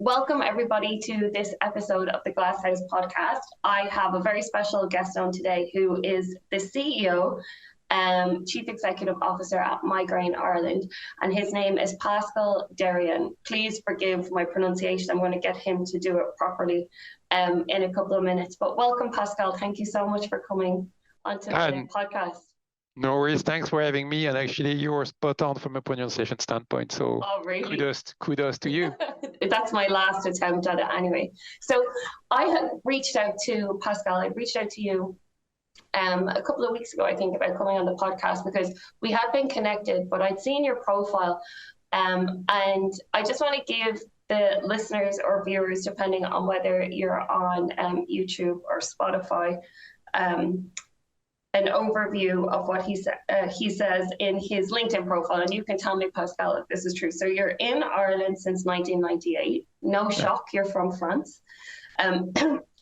Welcome everybody to this episode of the Glasshouse podcast. I have a very special guest on today who is the CEO, Chief Executive Officer at Migraine Ireland, and his name is Pascal Derrien. Please forgive my pronunciation. I'm going to get him to do it properly in a couple of minutes. But welcome, Pascal. Thank you so much for coming onto the podcast. No worries. Thanks for having me. And actually, you were spot on from a pronunciation standpoint. So really? kudos to you. That's my last attempt at it anyway. So I had reached out to Pascal. I reached out to you a couple of weeks ago, I think, about coming on the podcast because we had been connected, but I'd seen your profile. And I just want to give the listeners or viewers, depending on whether you're on YouTube or Spotify, an overview of what he says in his LinkedIn profile, and you can tell me, Pascal, if this is true. So you're in Ireland since 1998. No shock, you're from France.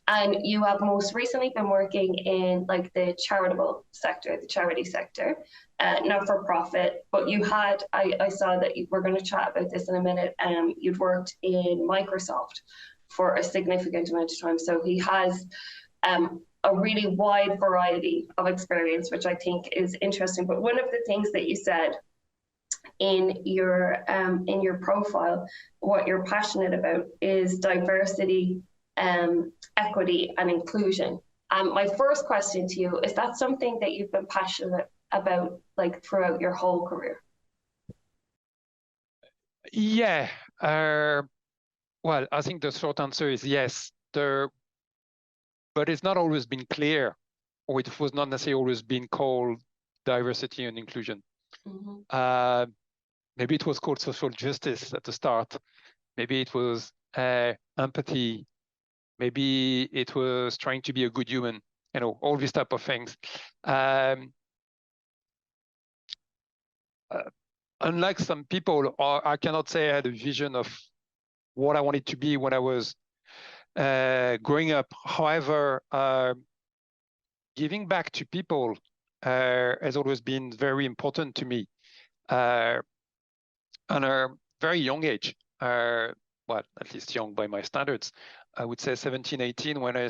And you have most recently been working in like the charitable sector, the charity sector, not for profit, but you had, I saw that we're going to chat about this in a minute, you'd worked in Microsoft for a significant amount of time. So he has a really wide variety of experience, which I think is interesting. But one of the things that you said in your profile, what you're passionate about is diversity, equity, and inclusion. My first question to you, is that something that you've been passionate about like throughout your whole career? Yeah. Well, I think the short answer is yes. But it's not always been clear, or it was not necessarily always been called diversity and inclusion. Mm-hmm. Maybe it was called social justice at the start. Maybe it was empathy. Maybe it was trying to be a good human, all these type of things. Unlike some people, I cannot say I had a vision of what I wanted to be when I was growing up. However, giving back to people has always been very important to me. On a very young age, well, at least young by my standards, I would say 17, 18, when I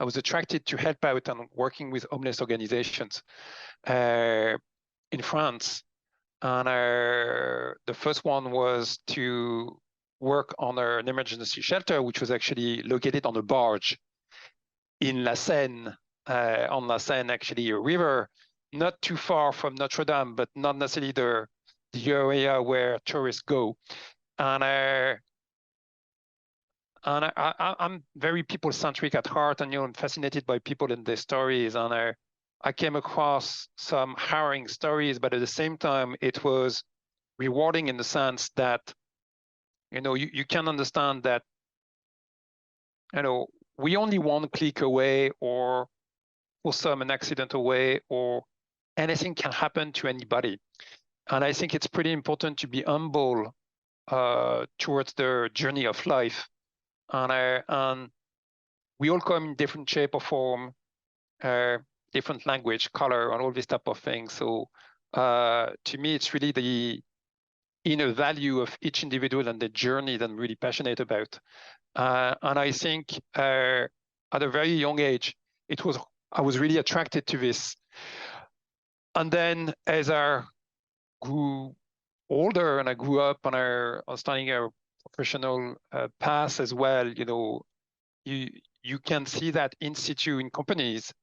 was attracted to help out and working with homeless organizations in France. And the first one was to work on an emergency shelter, which was actually located on a barge in La Seine, on La Seine, actually a river, not too far from Notre Dame, but not necessarily the area where tourists go. And I'm very people-centric at heart, and I'm fascinated by people and their stories. And I came across some harrowing stories, but at the same time, it was rewarding in the sense that you can understand that, we only one click away, or for some an accident away, or anything can happen to anybody. And I think it's pretty important to be humble towards the journey of life. And we all come in different shape or form, different language, color, and all this type of things. So to me, it's really the inner value of each individual and the journey that I'm really passionate about. And I think at a very young age, I was really attracted to this. And then as I grew older and I grew up and I was starting a professional path as well, you can see that in situ in companies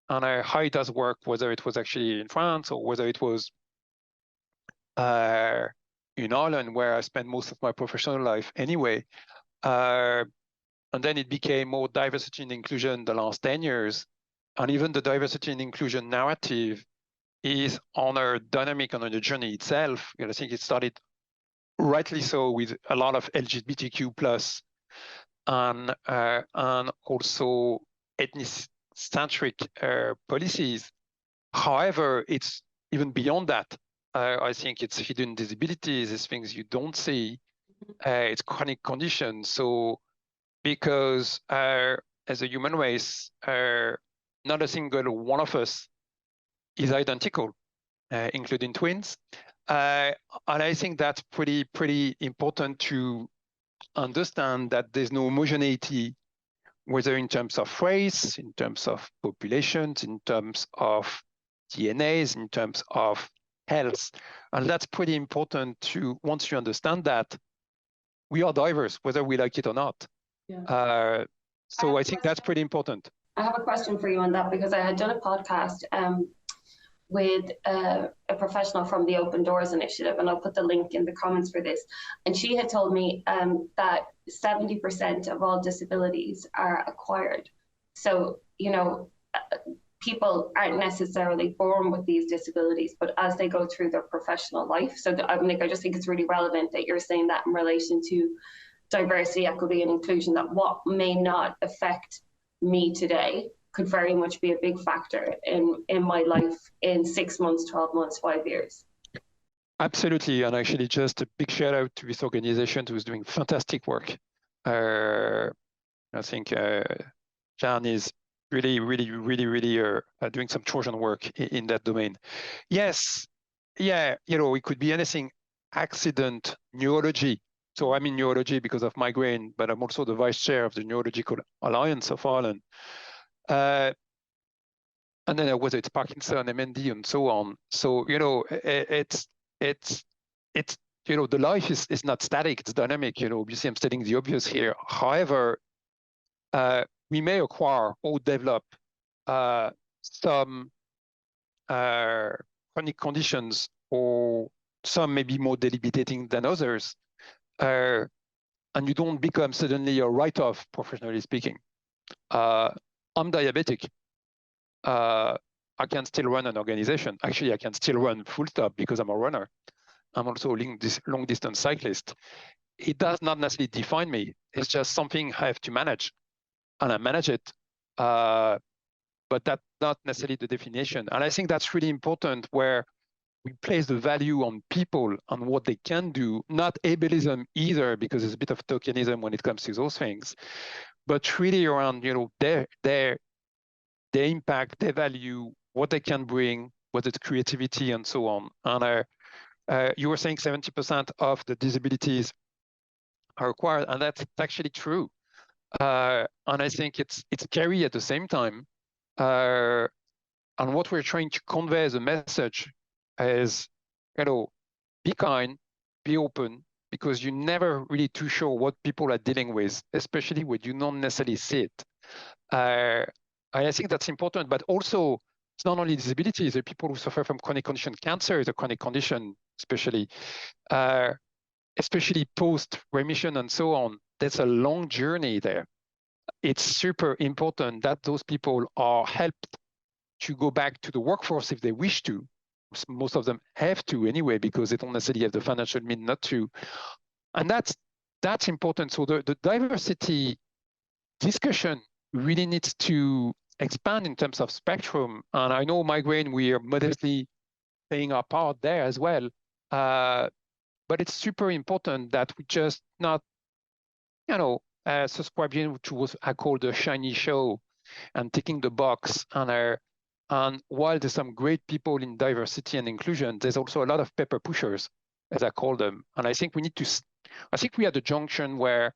and how it does work, whether it was actually in France or whether it was in Ireland, where I spent most of my professional life anyway. And then it became more diversity and inclusion the last 10 years. And even the diversity and inclusion narrative is on a dynamic and on a journey itself. I think it started rightly so with a lot of LGBTQ plus and also ethnic-centric policies. However, it's even beyond that. I think it's hidden disabilities, it's things you don't see, it's chronic conditions. So because as a human race, not a single one of us is identical, including twins. And I think that's pretty important to understand that there's no homogeneity, whether in terms of race, in terms of populations, in terms of DNAs, in terms of health. And that's pretty important to, once you understand that, we are diverse, whether we like it or not. Yeah. So I think that's pretty important. I have a question for you on that, because I had done a podcast with a professional from the Open Doors Initiative, and I'll put the link in the comments for this. And she had told me that 70% of all disabilities are acquired. So, you know, people aren't necessarily born with these disabilities, but as they go through their professional life. So I just think it's really relevant that you're saying that in relation to diversity, equity, and inclusion, that what may not affect me today could very much be a big factor in my life in 6 months, 12 months, 5 years. Absolutely. And actually, just a big shout out to this organization who's doing fantastic work. I think Jan is really doing some Trojan work in that domain. Yes, yeah, you know, it could be anything, accident, neurology. So I'm in neurology because of migraine, but I'm also the vice chair of the Neurological Alliance of Ireland. And then whether it's Parkinson, MND, and so on. So, you know, it's you know, the life is not static, it's dynamic. You know, obviously I'm stating the obvious here. However, we may acquire or develop some chronic conditions, or some may be more debilitating than others. And you don't become suddenly a write-off, professionally speaking. I'm diabetic. I can still run an organization. Actually, I can still run full stop because I'm a runner. I'm also a long distance cyclist. It does not necessarily define me. It's just something I have to manage, and I manage it. But that's not necessarily the definition. And I think that's really important, where we place the value on people, on what they can do, not ableism either, because there's a bit of tokenism when it comes to those things, but really around, you know, their impact, their value, what they can bring, whether it's creativity and so on. And you were saying 70% of the disabilities are acquired, and that's actually true. And I think it's scary at the same time. And what we're trying to convey as a message is, you know, be kind, be open, because you're never really too sure what people are dealing with, especially when you don't necessarily see it. I think that's important, but also it's not only disabilities. There are people who suffer from chronic condition. Cancer is a chronic condition, especially post-remission and so on. There's a long journey there. It's super important that those people are helped to go back to the workforce if they wish to. Most of them have to anyway, because they don't necessarily have the financial means not to. And that's important. So the diversity discussion really needs to expand in terms of spectrum. And I know migraine, we are modestly playing our part there as well. But it's super important that we just not, you know, subscribing to what I call the shiny show and ticking the box. And while there's some great people in diversity and inclusion, there's also a lot of pepper pushers, as I call them. And I think we are at the junction where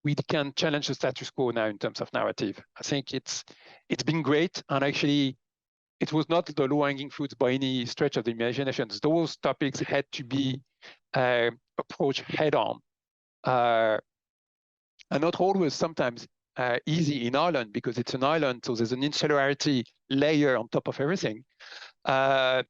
we can challenge the status quo now in terms of narrative. I think it's been great, and actually it was not the low-hanging fruits by any stretch of the imagination. Those topics had to be approached head-on, and not always sometimes easy in Ireland, because it's an island, so there's an insularity layer on top of everything. But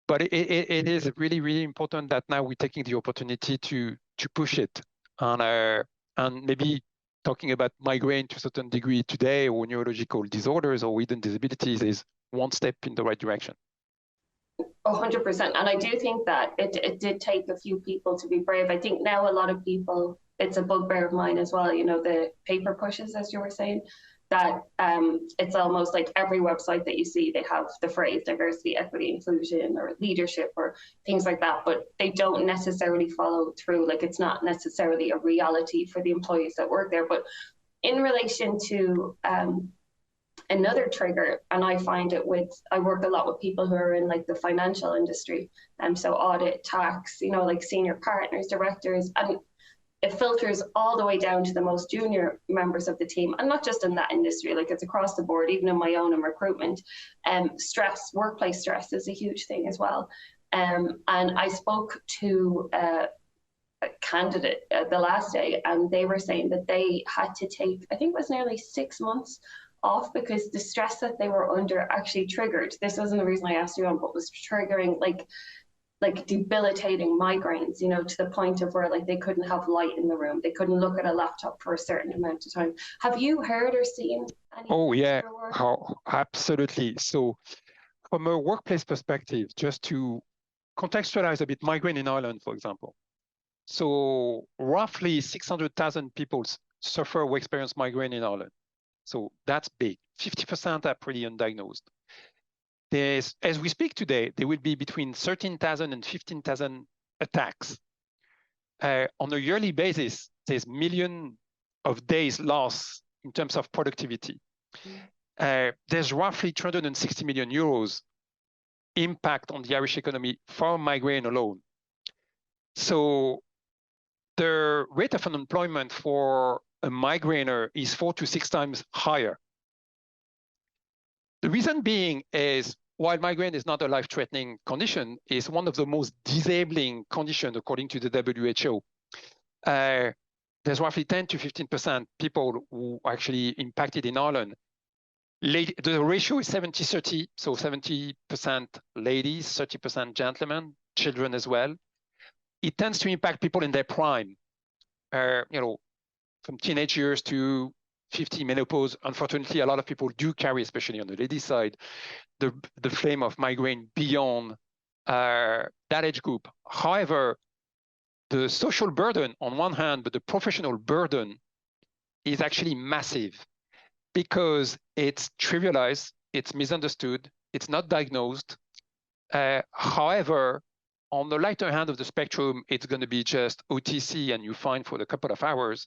it is really important that now we're taking the opportunity to push it, and maybe talking about migraine to a certain degree today, or neurological disorders or hidden disabilities, is one step in the right direction. 100%. And I do think that it did take a few people to be brave. I think now a lot of people, it's a bugbear of mine as well, you know, the paper pushes, as you were saying, that it's almost like every website that you see, they have the phrase diversity, equity, inclusion, or leadership, or things like that, but they don't necessarily follow through. Like, it's not necessarily a reality for the employees that work there. But in relation to Another trigger, and I find it I work a lot with people who are in like the financial industry, so audit, tax, like senior partners, directors, and it filters all the way down to the most junior members of the team, and not just in that industry, like it's across the board, even in my own in recruitment. Stress, workplace stress is a huge thing as well. And I spoke to a candidate the last day, and they were saying that they had to take, I think it was nearly 6 months off because the stress that they were under actually triggered. This wasn't the reason I asked you on, but was triggering like debilitating migraines, to the point of where like they couldn't have light in the room, they couldn't look at a laptop for a certain amount of time. Have you heard or seen any? Oh yeah, absolutely. So from a workplace perspective, just to contextualize a bit, Migraine in Ireland, for example. So roughly 600,000 people suffer or experience migraine in Ireland. So that's big. 50% are pretty undiagnosed. As we speak today, there will be between 13,000 and 15,000 attacks. On a yearly basis, there's millions of days lost in terms of productivity. There's roughly 260 million euros impact on the Irish economy from migraine alone. So the rate of unemployment for a migrainer is 4 to 6 times higher. The reason being is, while migraine is not a life-threatening condition, it's one of the most disabling conditions according to the WHO. There's roughly 10 to 15% people who are actually impacted in Ireland. The ratio is 70-30, so 70% ladies, 30% gentlemen, children as well. It tends to impact people in their prime, from teenage years to 50 menopause. Unfortunately, a lot of people do carry, especially on the lady side, the flame of migraine beyond that age group. However, the social burden on one hand, but the professional burden is actually massive because it's trivialized, it's misunderstood, it's not diagnosed. However, on the lighter hand of the spectrum, it's going to be just OTC and you fine for a couple of hours.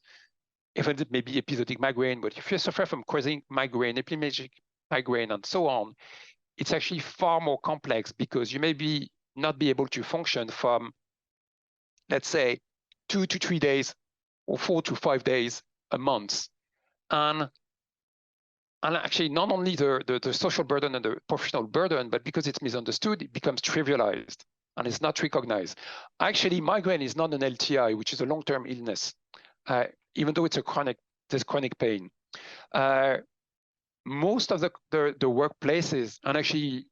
If it may be episodic migraine, but if you suffer from chronic migraine, epileptic migraine, and so on, it's actually far more complex because you may not be able to function from, let's say, 2 to 3 days or 4 to 5 days a month. And actually, not only the social burden and the professional burden, but because it's misunderstood, it becomes trivialized and it's not recognized. Actually, migraine is not an LTI, which is a long-term illness. Even though there's chronic pain. Most of the workplaces, and actually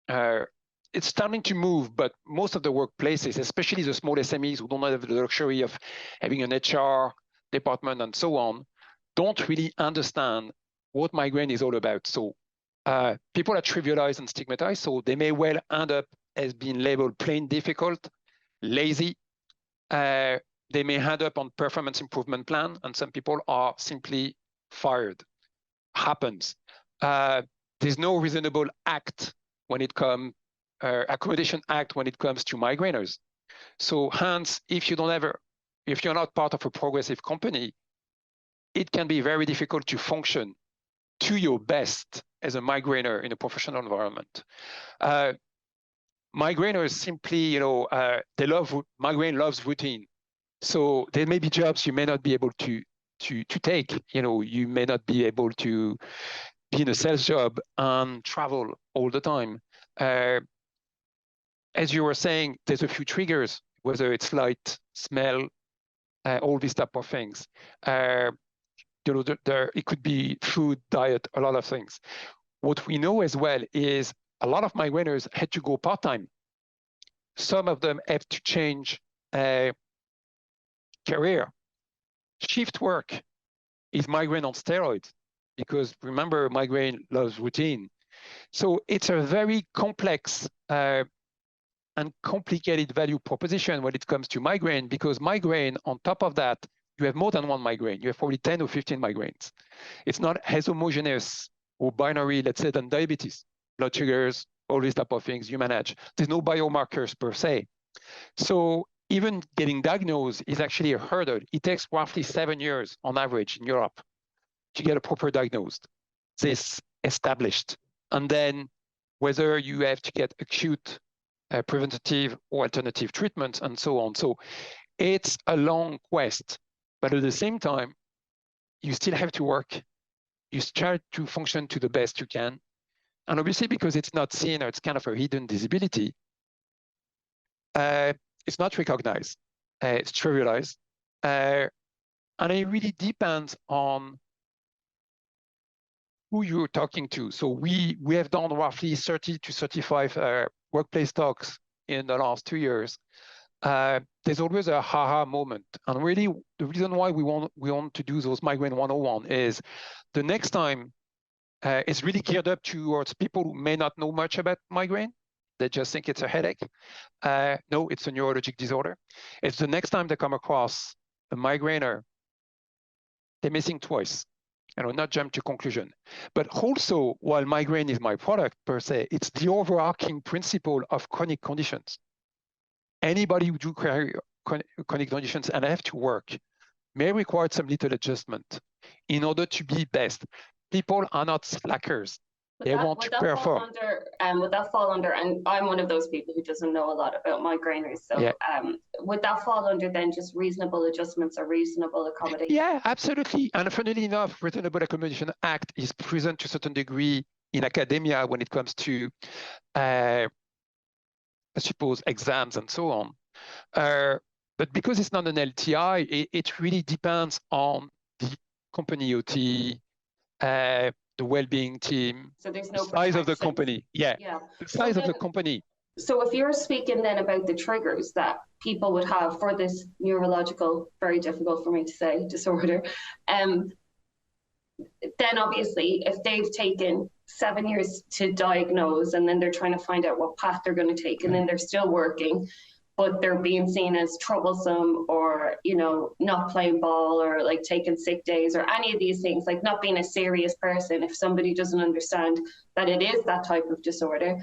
it's starting to move, but most of the workplaces, especially the small SMEs who don't have the luxury of having an HR department and so on, don't really understand what migraine is all about. So people are trivialized and stigmatized, so they may well end up as being labeled plain difficult, lazy. They may end up on performance improvement plan, and some people are simply fired. Happens. There's no reasonable act when it comes, accommodation act when it comes to migrainers. So hence, if you're not part of a progressive company, it can be very difficult to function to your best as a migrainer in a professional environment. Migrainers simply, migraine loves routine. So there may be jobs you may not be able to take. You may not be able to be in a sales job and travel all the time. As you were saying, there's a few triggers, whether it's light, smell, all these type of things. It could be food, diet, a lot of things. What we know as well is a lot of migrainers had to go part-time. Some of them have to change career. Shift work is migraine on steroids because remember, migraine loves routine. So it's a very complex and complicated value proposition when it comes to migraine, because migraine, on top of that, you have more than one migraine. You have probably 10 or 15 migraines. It's not as homogeneous or binary, let's say, than diabetes. Blood sugars, all these type of things you manage. There's no biomarkers per se. So even getting diagnosed is actually a hurdle. It takes roughly 7 years on average in Europe to get a proper diagnosed. this established. And then whether you have to get acute, preventative or alternative treatments and so on. So it's a long quest, but at the same time, you still have to work. You try to function to the best you can. And obviously, because it's not seen or it's kind of a hidden disability, it's not recognized, it's trivialized. And it really depends on who you're talking to. So we have done roughly 30 to 35 workplace talks in the last 2 years. There's always a ha-ha moment. And really, the reason why we want to do those Migraine 101 is the next time it's really geared up towards people who may not know much about migraine. They just think it's a headache. No, it's a neurologic disorder. It's the next time they come across a migrainer, they're missing twice. Not jump to conclusion. But also, while migraine is my product per se, it's the overarching principle of chronic conditions. Anybody who do chronic conditions and have to work may require some little adjustment in order to be best. People are not slackers. They want to perform. Would that fall under, and I'm one of those people who doesn't know a lot about migraineurs, so yeah. Would that fall under then just reasonable adjustments or reasonable accommodation? Yeah, absolutely. And funnily enough, Reasonable Accommodation Act is present to a certain degree in academia when it comes to, I suppose, exams and so on. But because it's not an LTI, it really depends on the company OT, the well-being team, so there's no the size of the company. Yeah. The size of the company. So if you're speaking then about the triggers that people would have for this neurological, very difficult for me to say, disorder, then obviously if they've taken 7 years to diagnose and then they're trying to find out what path they're going to take and then they're still working, but they're being seen as troublesome or, not playing ball or like taking sick days or any of these things, like not being a serious person, if somebody doesn't understand that it is that type of disorder,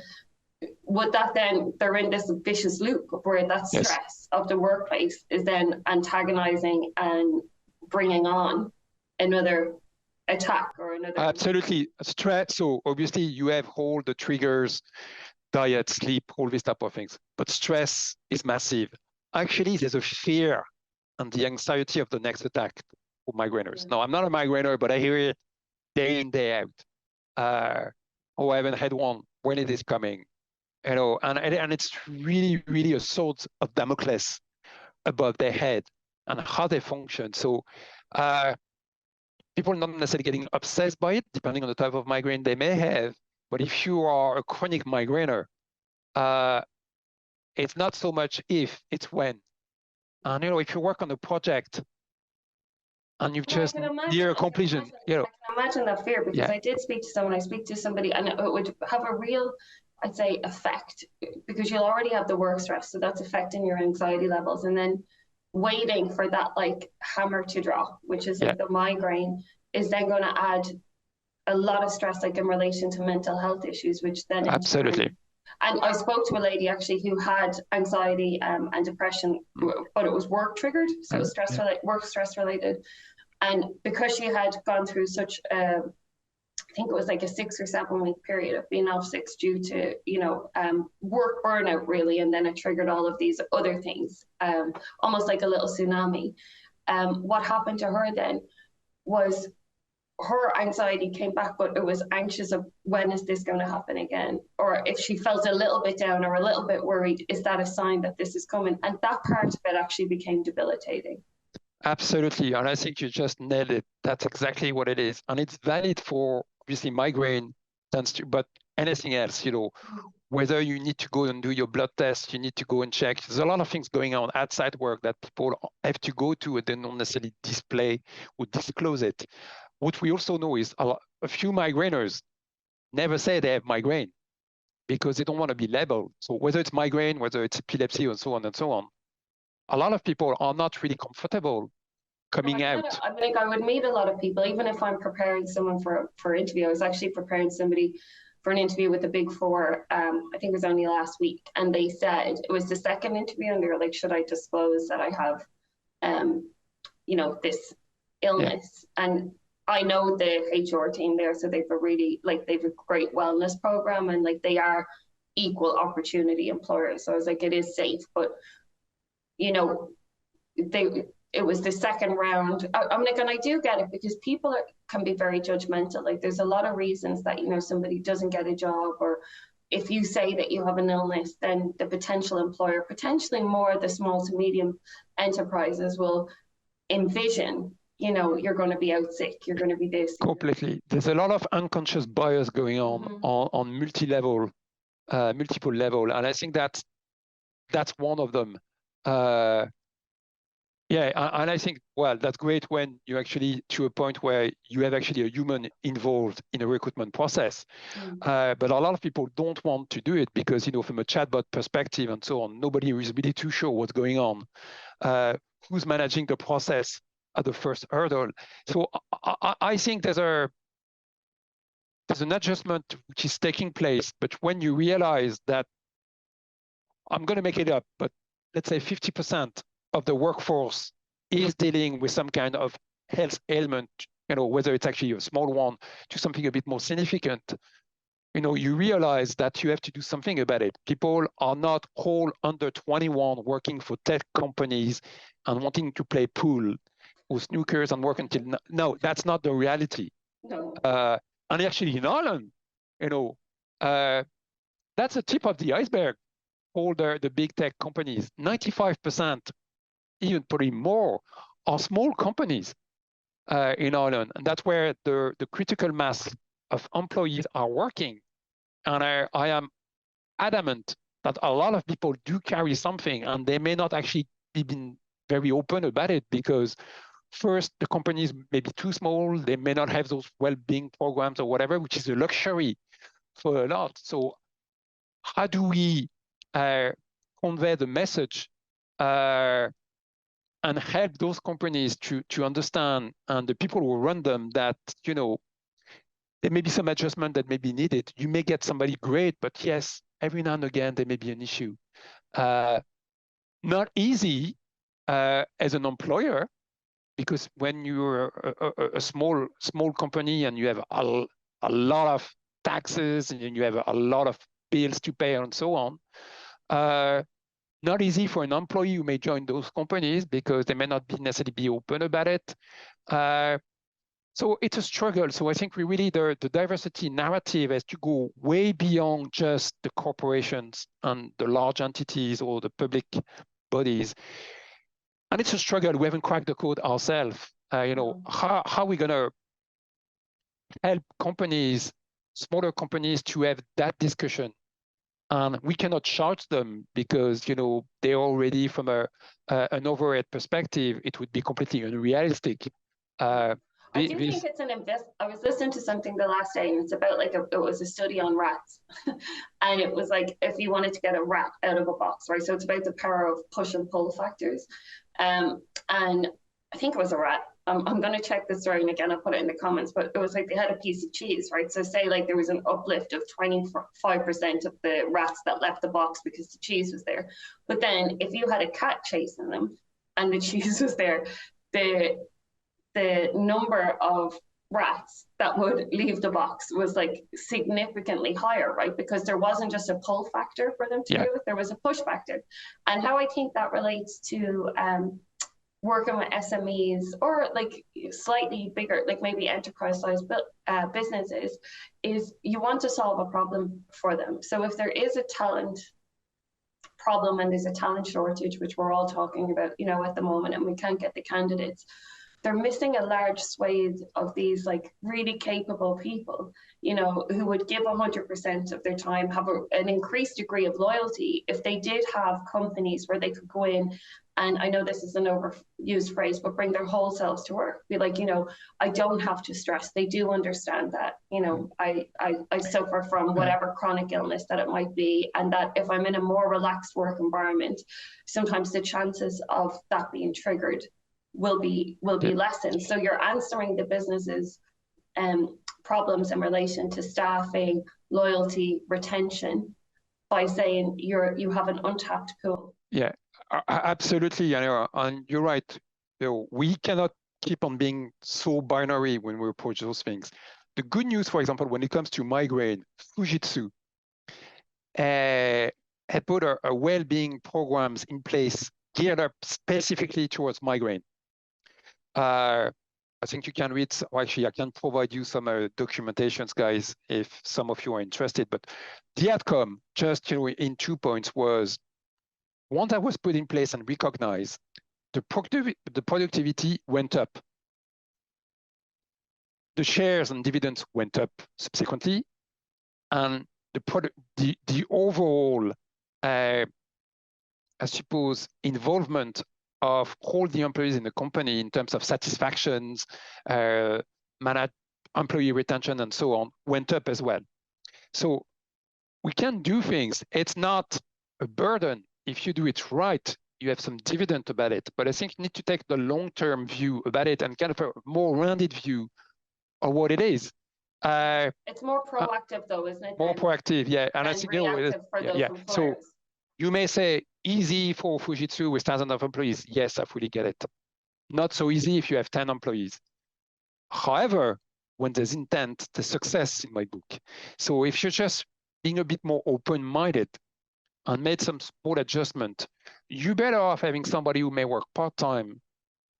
would that then, they're in this vicious loop where that stress of the workplace is then antagonizing and bringing on another attack or another... Absolutely. Stress. So obviously you have all the triggers, diet, sleep, all these type of things. But stress is massive. Actually, there's a fear and the anxiety of the next attack for migraineurs. Now, I'm not a migrainer, but I hear it day in, day out. I haven't had one. When it is coming? And it's really, really a sword of Damocles above their head and how they function. So people are not necessarily getting obsessed by it, depending on the type of migraine they may have. But if you are a chronic migrainer, it's not so much if, it's when. And if you work on a project and you've just near a completion, I can imagine that fear because I did speak to someone. I speak to somebody, and it would have a real, I'd say, effect because you'll already have the work stress, so that's affecting your anxiety levels, and then waiting for that like hammer to drop, which is like the migraine, is then going to add a lot of stress, like in relation to mental health issues, which then absolutely. And I spoke to a lady actually who had anxiety and depression, but it was work triggered, so stress related, work stress related. And because she had gone through such I think it was like a 6 or 7 week period of being off sick due to, work burnout really. And then it triggered all of these other things, almost like a little tsunami. What happened to her then was her anxiety came back, but it was anxious of when is this going to happen again? Or if she felt a little bit down or a little bit worried, is that a sign that this is coming? And that part of it actually became debilitating. Absolutely. And I think you just nailed it. That's exactly what it is. And it's valid for obviously migraine, but anything else, whether you need to go and do your blood test, you need to go and check. There's a lot of things going on outside work that people have to go to and they don't necessarily display or disclose it. What we also know is a few migraineurs never say they have migraine because they don't want to be labeled. So whether it's migraine, whether it's epilepsy and so on and so on, a lot of people are not really comfortable coming out. I would meet a lot of people, even if I'm preparing someone for an interview. I was actually preparing somebody for an interview with the Big Four, I think it was only last week. And they said, it was the second interview, and they were like, should I disclose that I have, this illness? And I know the HR team there, so they've a great wellness program, and like they are equal opportunity employers. So I was like, it is safe, but you know, it was the second round. I'm like, and I do get it, because people can be very judgmental. Like there's a lot of reasons that, you know, somebody doesn't get a job, or if you say that you have an illness, then the potential employer, potentially more the small to medium enterprises, will envision, you know, you're going to be out sick, you're going to be this. Completely. There's a lot of unconscious bias going on on multiple level, and I think that's one of them. Yeah, and I think, well, that's great when you actually to a point where you have actually a human involved in a recruitment process. But a lot of people don't want to do it because, you know, from a chatbot perspective and so on, nobody is really too sure what's going on. Who's managing the process at the first hurdle? So I think there's an adjustment which is taking place. But when you realize that, I'm going to make it up, but let's say 50% of the workforce is dealing with some kind of health ailment, you know, whether it's actually a small one to something a bit more significant, you know, you realize that you have to do something about it. People are not all under 21 working for tech companies and wanting to play pool or snookers and work until no, that's not the reality. No. And actually in Ireland, you know, that's the tip of the iceberg. All the big tech companies, 95%, even probably more, are small companies in Ireland. And that's where the critical mass of employees are working. And I am adamant that a lot of people do carry something, and they may not actually be been very open about it because first, the companies may be too small. They may not have those well-being programs or whatever, which is a luxury for a lot. So how do we convey the message and help those companies to understand, and the people who run them, that, you know, there may be some adjustment that may be needed. You may get somebody great, but yes, every now and again, there may be an issue. Not easy as an employer, because when you're a small company and you have a lot of taxes and you have a lot of bills to pay and so on, not easy for an employee who may join those companies because they may not necessarily be open about it. So it's a struggle. So I think the diversity narrative has to go way beyond just the corporations and the large entities or the public bodies. And it's a struggle. We haven't cracked the code ourselves. You know, how are we going to help companies, smaller companies, to have that discussion? And we cannot charge them because, you know, they're already, from an overhead perspective, it would be completely unrealistic. I do think it's an I was listening to something the last day, and it's about it was a study on rats. And it was like, if you wanted to get a rat out of a box, right? So it's about the power of push and pull factors. And I think it was a rat. I'm going to check the story, and again, I'll put it in the comments, but it was like they had a piece of cheese, right? So say like there was an uplift of 25% of the rats that left the box because the cheese was there. But then if you had a cat chasing them and the cheese was there, the number of rats that would leave the box was like significantly higher, right? Because there wasn't just a pull factor for them to do it, there was a push factor. And how I think that relates to working with SMEs or like slightly bigger, like maybe enterprise-sized businesses, is you want to solve a problem for them. So if there is a talent problem and there's a talent shortage, which we're all talking about, you know, at the moment, and we can't get the candidates, they're missing a large swathe of these like really capable people, you know, who would give 100% of their time, have an increased degree of loyalty if they did have companies where they could go in, and I know this is an overused phrase, but bring their whole selves to work. Be like, you know, I don't have to stress. They do understand that, you know, I suffer from whatever chronic illness that it might be, and that if I'm in a more relaxed work environment, sometimes the chances of that being triggered will be lessened. So you're answering the business's problems in relation to staffing, loyalty, retention, by saying you have an untapped pool. Yeah, absolutely. And you're right. You know, we cannot keep on being so binary when we approach those things. The good news, for example, when it comes to migraine, Fujitsu had put a well-being programs in place geared up specifically towards migraine. I think you can read, or actually I can provide you some documentations, guys, if some of you are interested. But the outcome, just in 2 points, was one that was put in place and recognized, the productivity went up. The shares and dividends went up subsequently, and the overall, I suppose, involvement of all the employees in the company in terms of satisfactions, employee retention, and so on, went up as well. So we can do things. It's not a burden. If you do it right, you have some dividend about it. But I think you need to take the long-term view about it and kind of a more rounded view of what it is. It's more proactive, though, isn't it? More proactive, yeah. And I think reactive for those employers. So you may say easy for Fujitsu with thousands of employees. Yes, I fully get it. Not so easy if you have 10 employees. However, when there's intent, there's success in my book. So if you're just being a bit more open-minded and made some small adjustment, you're better off having somebody who may work part-time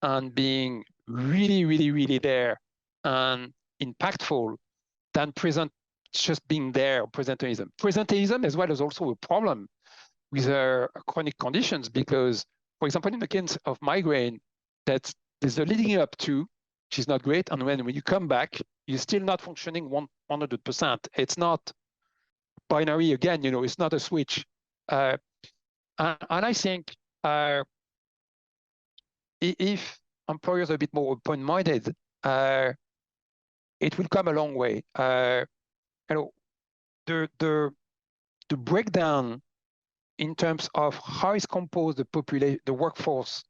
and being really, really, really there and impactful than just being there, presenteeism. Presenteeism as well is also a problem with chronic conditions because, for example, in the case of migraine, there's a leading up to, which is not great, and when you come back, you're still not functioning 100%. It's not binary again, it's not a switch. And I think if employers are a bit more open-minded, it will come a long way. The breakdown in terms of how is composed the workforce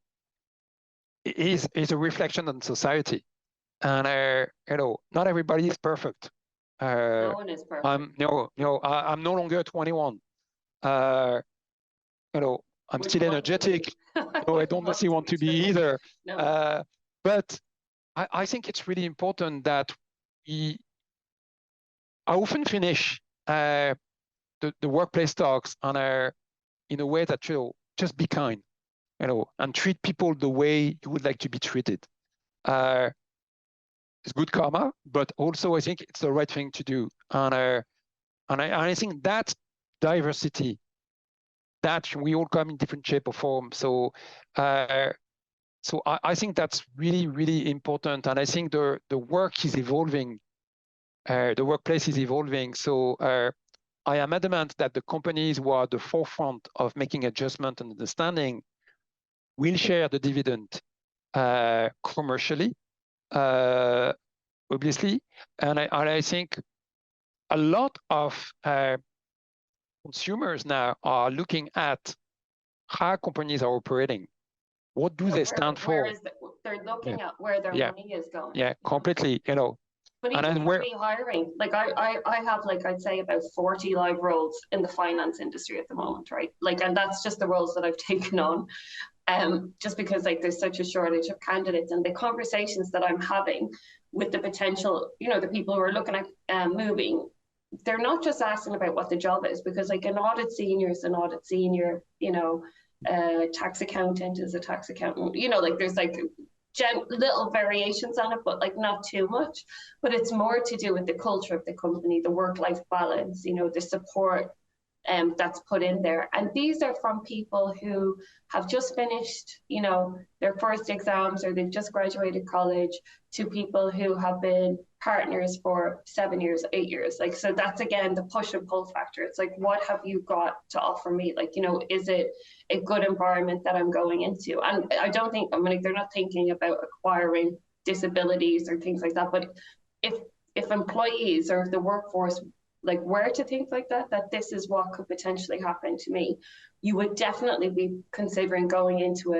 is a reflection on society, and not everybody is perfect. No one is perfect. I'm no longer 21. I'm still energetic. I don't necessarily want to be either. No. But I think it's really important that I often finish the workplace talks in a way that just be kind, and treat people the way you would like to be treated. It's good karma, but also I think it's the right thing to do. And I think that diversity, that we all come in different shape or form. So I think that's really, really important. And I think the work is evolving. The workplace is evolving. So I am adamant that the companies who are at the forefront of making adjustment and understanding will share the dividend commercially, obviously. And I think a lot of consumers now are looking at how companies are operating. What do they stand for? They're looking at where their money is going. Yeah, completely, But even hiring, like I have, like, I'd say about 40 live roles in the finance industry at the moment, right? Like, and that's just the roles that I've taken on, just because like there's such a shortage of candidates, and the conversations that I'm having with the potential, the people who are looking at moving, they're not just asking about what the job is, because like an audit senior is an audit senior, tax accountant is a tax accountant, like there's like little variations on it, but like not too much. But it's more to do with the culture of the company, the work-life balance, the support that's put in there. And these are from people who have just finished, their first exams, or they've just graduated college, to people who have been partners for 7 years, 8 years. Like, so that's again the push and pull factor. It's like, what have you got to offer me? Like, is it a good environment that I'm going into? And I don't think, they're not thinking about acquiring disabilities or things like that. But if employees or the workforce like were to think like that this is what could potentially happen to me, you would definitely be considering going into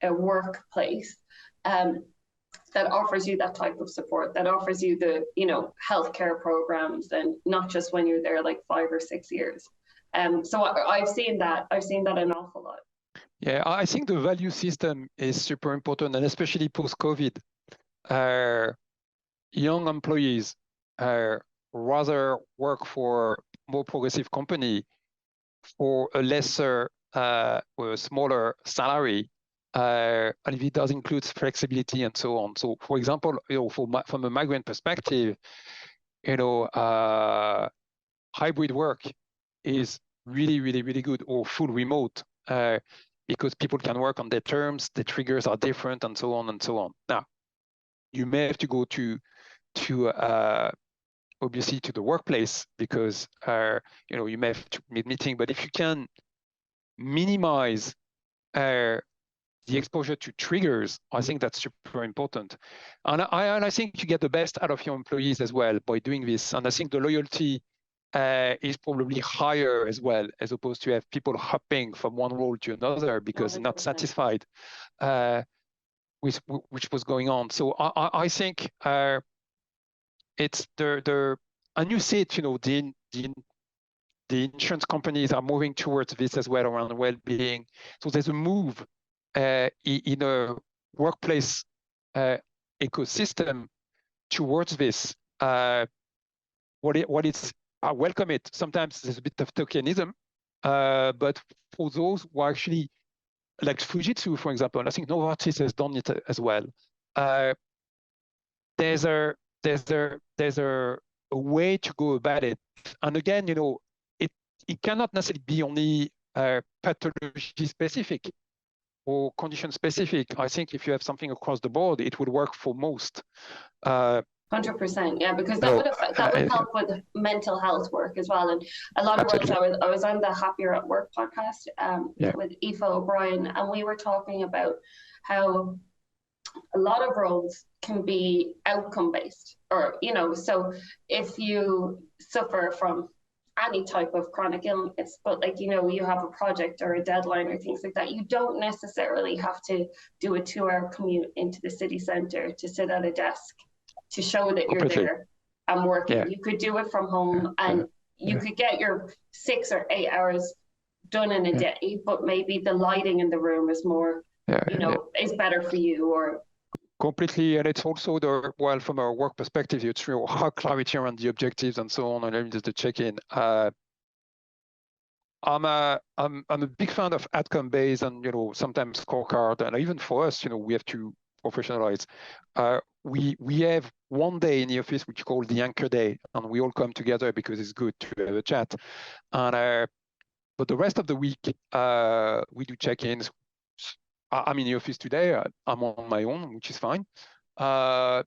a workplace that offers you that type of support, that offers you the, healthcare programs, and not just when you're there like 5 or 6 years. So I've seen that an awful lot. Yeah, I think the value system is super important, and especially post-COVID. young employees rather work for more progressive company for a lesser or a smaller salary, and if it does include flexibility and so on. So, for example, from a migrant perspective, hybrid work is really, really, really good, or full remote, because people can work on their terms, the triggers are different, and so on and so on. Now, you may have to go to obviously to the workplace because you may have to meeting, but if you can minimize the exposure to triggers, I think that's super important. And I think you get the best out of your employees as well by doing this. And I think the loyalty is probably higher as well, as opposed to have people hopping from one role to another because they're not satisfied with which was going on. So I think it's and you see it, the insurance companies are moving towards this as well around well-being. So there's a move in a workplace ecosystem towards this. I welcome it. Sometimes there's a bit of tokenism, but for those who are actually, like Fujitsu, for example, and I think Novartis has done it as well. There's a way to go about it, and again, it cannot necessarily be only pathology specific or condition specific. I think if you have something across the board, it would work for most. 100%, yeah, because that would help with mental health work as well. And a lot of roles, I was on the Happier at Work podcast with Aoife O'Brien, and we were talking about how a lot of roles can be outcome based, or so if you suffer from any type of chronic illness, but you have a project or a deadline or things like that, you don't necessarily have to do a 2-hour commute into the city centre to sit at a desk to show that you're there and working. You could do it from home, and you could get your 6 or 8 hours done in a day, but maybe the lighting in the room is more is better for you, or completely. And it's also from a work perspective, it's true how clarity around the objectives and so on, and just the check-in. I'm a big fan of outcome based and sometimes scorecard, and even for us, we have to professionalize. We have one day in the office which is called the anchor day, and we all come together because it's good to have a chat. And but the rest of the week we do check-ins. I'm in the office today. I'm on my own, which is fine. I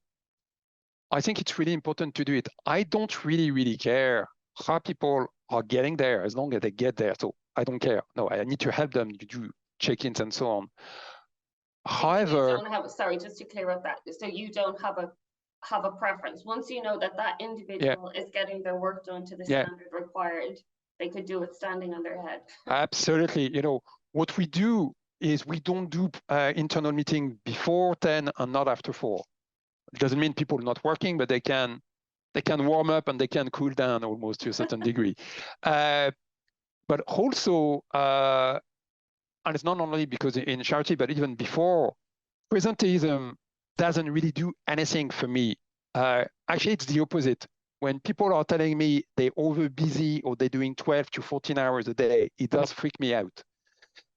think it's really important to do it. I don't really care how people are getting there as long as they get there. So I don't care. No, I need to help them to do check-ins and so on. However, sorry, just to clear up that. So you don't have a preference. Once you know that individual is getting their work done to the standard required, they could do it standing on their head. Absolutely. What we do is we don't do internal meeting before 10 and not after 4. It doesn't mean people are not working, but they can warm up and they can cool down almost to a certain degree. But also, and it's not only because in charity, but even before, presenteeism doesn't really do anything for me. Actually, it's the opposite. When people are telling me they're over busy or they're doing 12 to 14 hours a day, it does freak me out.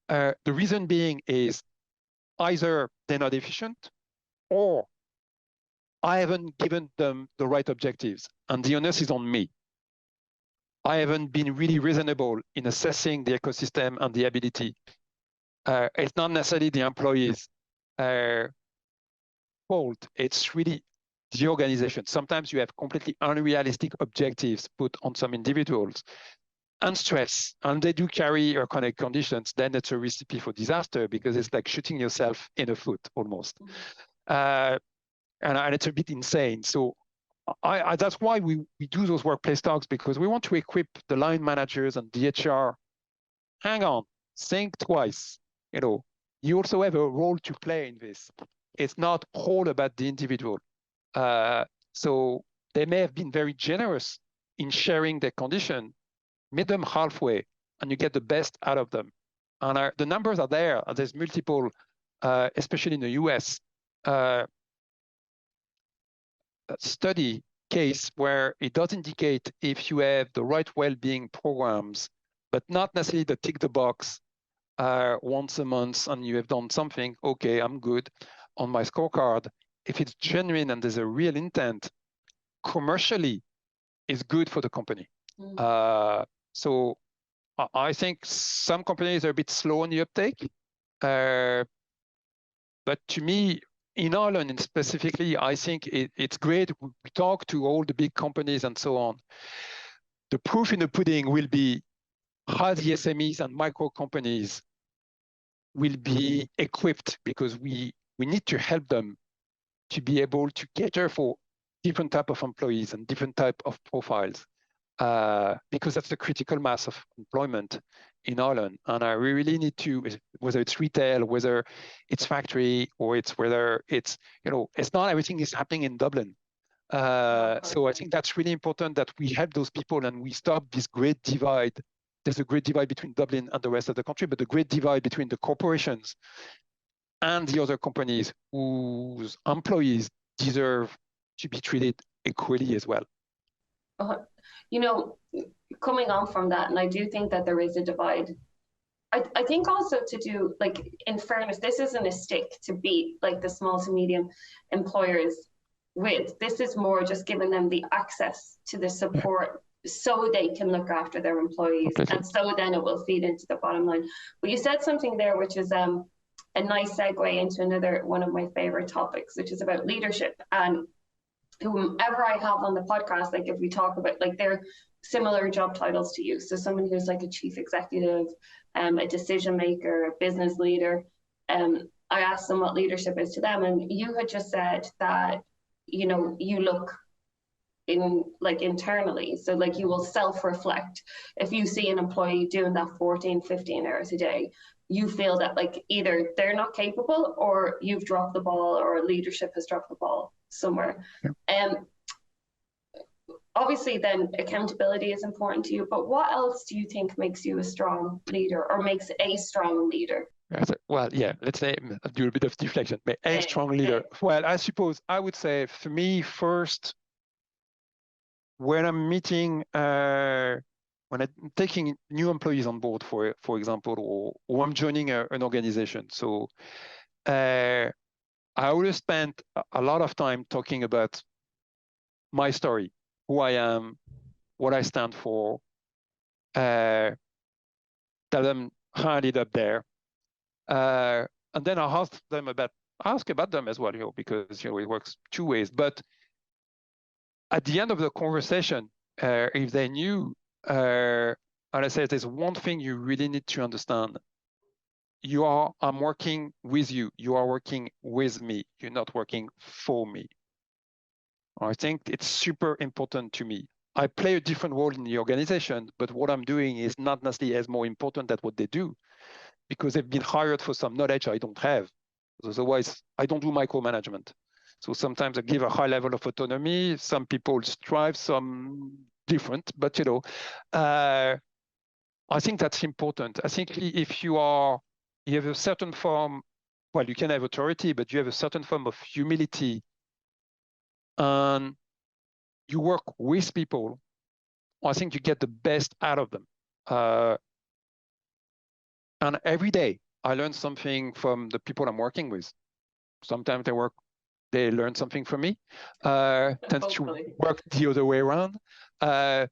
The reason being is either they're not efficient or I haven't given them the right objectives, and the onus is on me. I haven't been really reasonable in assessing the ecosystem and the ability. It's not necessarily the employees' fault. It's really the organization. Sometimes you have completely unrealistic objectives put on some individuals. And stress, and they do carry chronic conditions, then it's a recipe for disaster because it's like shooting yourself in the foot almost. And it's a bit insane. So that's why we do those workplace talks, because we want to equip the line managers and DHR. Hang on, think twice. You also have a role to play in this. It's not all about the individual. So they may have been very generous in sharing their condition. Meet them halfway, and you get the best out of them. And the numbers are there. There's multiple, especially in the US, study case where it does indicate if you have the right well-being programs, but not necessarily the tick the box once a month and you have done something, okay, I'm good on my scorecard. If it's genuine and there's a real intent, commercially, it's good for the company. So I think some companies are a bit slow on the uptake. But to me, in Ireland specifically, I think it's great. We talk to all the big companies and so on. The proof in the pudding will be how the SMEs and micro companies will be equipped, because we need to help them to be able to cater for different type of employees and different type of profiles, because that's the critical mass of employment in Ireland. And we really need to, whether it's retail, whether it's factory, or whether it's, it's not everything is happening in Dublin. So I think that's really important that we help those people and we stop this great divide. There's a great divide between Dublin and the rest of the country, but the great divide between the corporations and the other companies whose employees deserve to be treated equally as well. Coming on from that, and I do think that there is a divide. I think also to do, like, in fairness, this isn't a stick to beat like the small to medium employers with. This is more just giving them the access to the support so they can look after their employees. Completely. And so then it will feed into the bottom line. But you said something there which is a nice segue into another one of my favorite topics, which is about leadership. And whomever I have on the podcast, like if we talk about, like, they're similar job titles to you. So someone who's like a chief executive, a decision maker, a business leader. I asked them what leadership is to them. And you had just said that, you look internally. So like you will self-reflect. If you see an employee doing that 14, 15 hours a day, you feel that like either they're not capable or you've dropped the ball or leadership has dropped the ball somewhere. Obviously then accountability is important to you, but what else do you think makes you a strong leader or makes a strong leader? Well, yeah, let's say, do a bit of deflection. But a strong leader. Well, I suppose I would say for me first, when I'm meeting, when I'm taking new employees on board, for example, or I'm joining an organization. So I always spend a lot of time talking about my story, who I am, what I stand for, tell them how I ended up there. And then I ask about them as well, because it works two ways. But at the end of the conversation, if they knew, and I said, there's one thing you really need to understand. I'm working with you. You are working with me. You're not working for me. I think it's super important to me. I play a different role in the organization, but what I'm doing is not necessarily as more important than what they do, because they've been hired for some knowledge I don't have. Otherwise, I don't do micromanagement. So sometimes I give a high level of autonomy. Some people strive, some different, but I think that's important. I think if you have a certain form, well, you can have authority, but you have a certain form of humility, and you work with people, I think you get the best out of them. And every day I learn something from the people I'm working with. Sometimes they learn something from me. Tends to work the other way around. But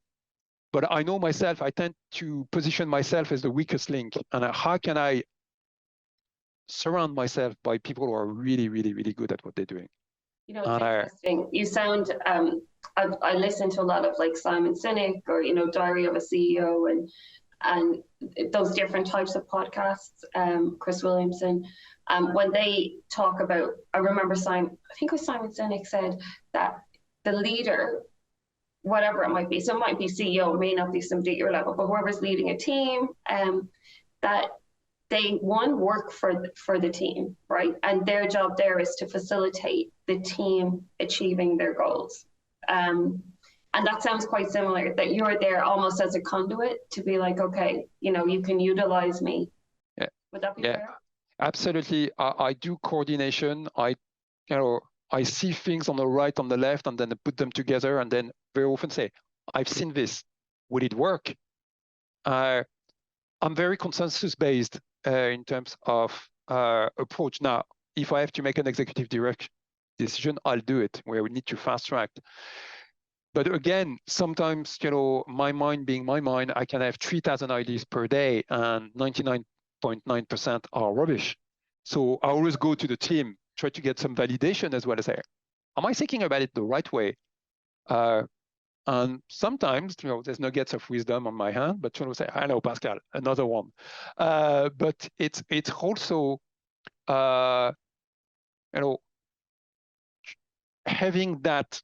I know myself, I tend to position myself as the weakest link. And how can I surround myself by people who are really, really, really good at what they're doing? It's interesting. You sound, I listen to a lot of like Simon Sinek or, Diary of a CEO and those different types of podcasts, Chris Williamson, when they talk about, I remember I think it was Simon Sinek said that the leader, whatever it might be, so it might be CEO, it may not be somebody at your level, but whoever's leading a team, that they work for the team, right? And their job there is to facilitate the team achieving their goals. And that sounds quite similar, that you're there almost as a conduit to be like, okay, you can utilize me. Yeah. Would that be fair? Absolutely. I do coordination. I see things on the right, on the left, and then I put them together, and then very often say, I've seen this. Will it work? I'm very consensus-based in terms of approach. Now, if I have to make an executive decision, I'll do it, where we need to fast-track. But again, sometimes, my mind being my mind, I can have 3,000 ideas per day, and 99.9% are rubbish. So I always go to the team, try to get some validation as well as say, am I thinking about it the right way? And sometimes, there's nuggets of wisdom on my hand, but say, hello, Pascal, another one. But it's also, having that,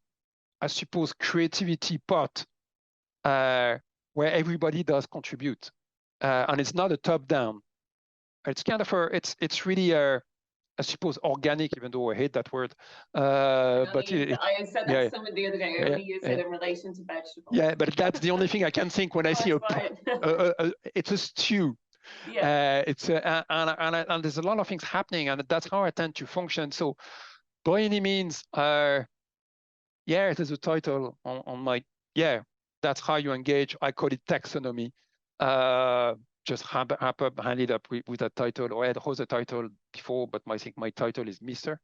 I suppose, creativity part where everybody does contribute, and it's not a top-down. It's kind of it's really I suppose organic, even though I hate that word. But I said that to someone the other day. I only use it in relation to vegetables. Yeah, but that's the only thing I can think when I see it's a stew. Yeah. And there's a lot of things happening, and that's how I tend to function. So, by any means, there's a title on my that's how you engage. I call it taxonomy. Just hand it up with that title, or I had a title before, but I think my title is Mr.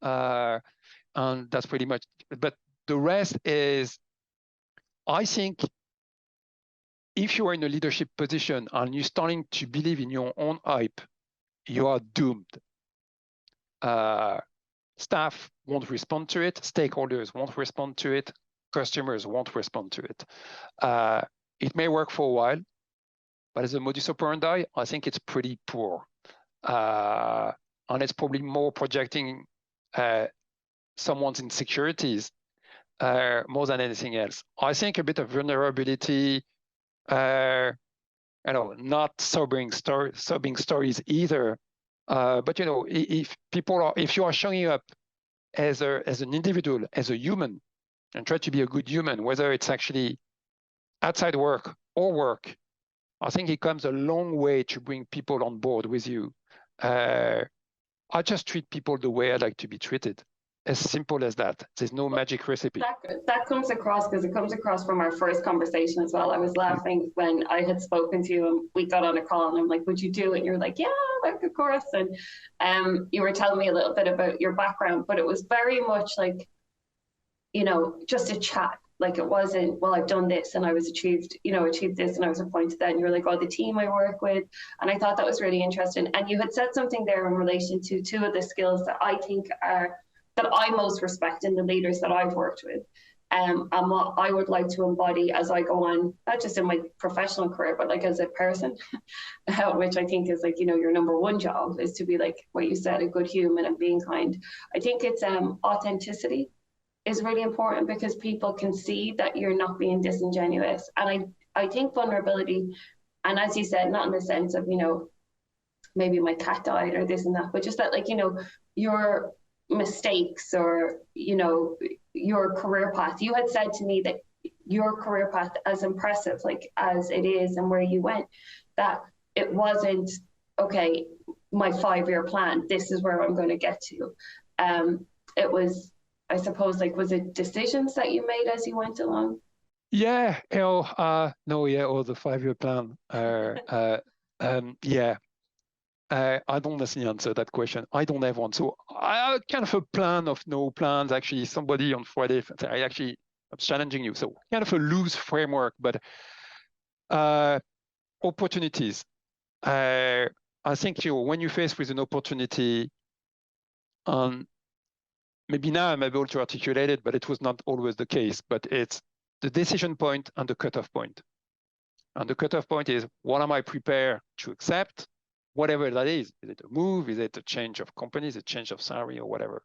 And that's pretty much, but the rest is, I think, if you are in a leadership position and you're starting to believe in your own hype, you are doomed. Staff won't respond to it, stakeholders won't respond to it, customers won't respond to it. It may work for a while, but as a modus operandi, I think it's pretty poor. And it's probably more projecting someone's insecurities more than anything else. I think a bit of vulnerability, not sobering stories either. But if you are showing up as an individual, as a human, and try to be a good human, whether it's actually outside work or work, I think it comes a long way to bring people on board with you. I just treat people the way I like to be treated. As simple as that. There's no magic recipe. That comes across, because it comes across from our first conversation as well. I was laughing when I had spoken to you and we got on a call, and I'm like, would you do it? And you're like, yeah, like, of course. And you were telling me a little bit about your background, but it was very much like, just a chat. Like, it wasn't, well, I've done this and I was achieved this and I was appointed that. And you're like, oh, the team I work with. And I thought that was really interesting. And you had said something there in relation to two of the skills that I think are, that I most respect in the leaders that I've worked with. And what I would like to embody as I go on, not just in my professional career, but like as a person, which I think is like, your number one job is to be like what you said, a good human and being kind. I think it's authenticity is really important, because people can see that you're not being disingenuous. And I think vulnerability, and as you said, not in the sense of, maybe my cat died or this and that, but just that, like, your mistakes or, your career path. You had said to me that your career path, as impressive, like as it is and where you went, that it wasn't, okay, my 5-year plan, this is where I'm going to get to. It was, I suppose, like, was it decisions that you made as you went along? Yeah, or the 5-year plan. I don't necessarily answer that question. I don't have one. So I kind of a plan of no plans. Actually, somebody on Friday, I'm challenging you. So kind of a loose framework, but opportunities. I think when you're faced with an opportunity, maybe now I'm able to articulate it, but it was not always the case. But it's the decision point and the cutoff point. And the cutoff point is, what am I prepared to accept? Whatever that is. Is it a move? Is it a change of companies, a change of salary, or whatever?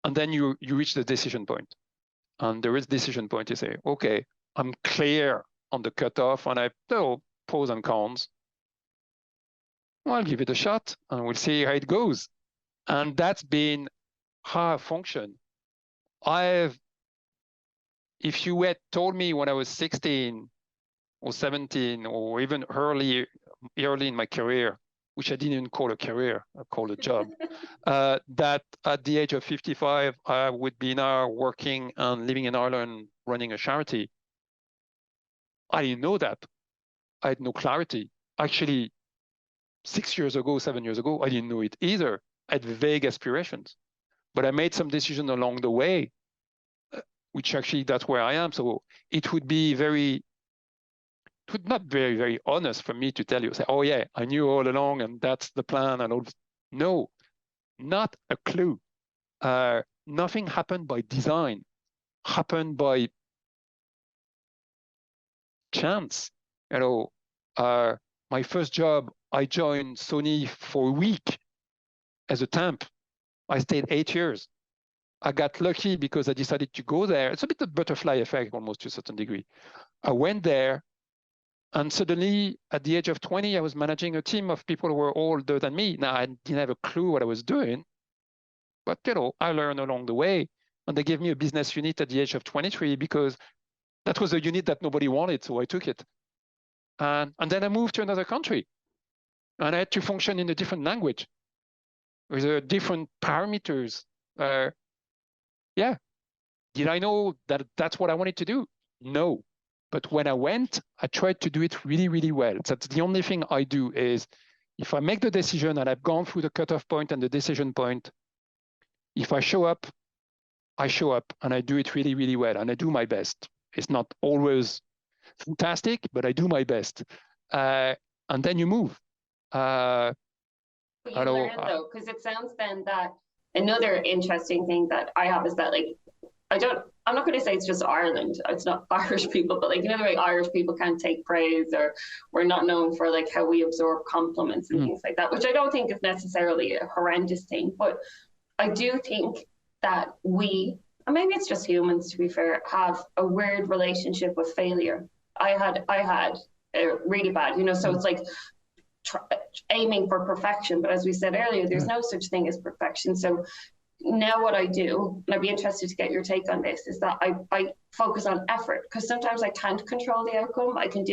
And then you reach the decision point. And there is decision point. You say, okay, I'm clear on the cutoff, and I know pros and cons. Well, I'll give it a shot, and we'll see how it goes. And that's been how I function. If you had told me when I was 16 or 17 or even early in my career which I didn't even call a career, I called a job, that at the age of 55, I would be now working and living in Ireland, running a charity. I didn't know that. I had no clarity. Actually, 6 years ago, 7 years ago, I didn't know it either. I had vague aspirations, but I made some decisions along the way, which actually that's where I am. So it would be not very, very honest for me to tell you, say, oh yeah, I knew all along and that's the plan and all. No, not a clue. Nothing happened by design, happened by chance. My first job, I joined Sony for a week as a temp. I stayed 8 years. I got lucky because I decided to go there. It's a bit of butterfly effect, almost to a certain degree. I went there, and suddenly, at the age of 20, I was managing a team of people who were older than me. Now, I didn't have a clue what I was doing, but I learned along the way. And they gave me a business unit at the age of 23 because that was a unit that nobody wanted, so I took it. And then I moved to another country, and I had to function in a different language with different parameters. Yeah. Did I know that that's what I wanted to do? No. But when I went, I tried to do it really, really well. That's the only thing I do is if I make the decision and I've gone through the cutoff point and the decision point, if I show up, I show up and I do it really, really well. And I do my best. It's not always fantastic, but I do my best. And then you move. But you learn though, because it sounds then that another interesting thing that I have is that like, I'm not going to say it's just Ireland. It's not Irish people, but like, the way Irish people can't take praise, or we're not known for like how we absorb compliments and things like that, which I don't think is necessarily a horrendous thing. But I do think that we, and maybe it's just humans to be fair, have a weird relationship with failure. I had really bad, so it's like aiming for perfection. But as we said earlier, there's no such thing as perfection. So now what I do, and I'd be interested to get your take on this, is that I focus on effort, because sometimes I can't control the outcome. I can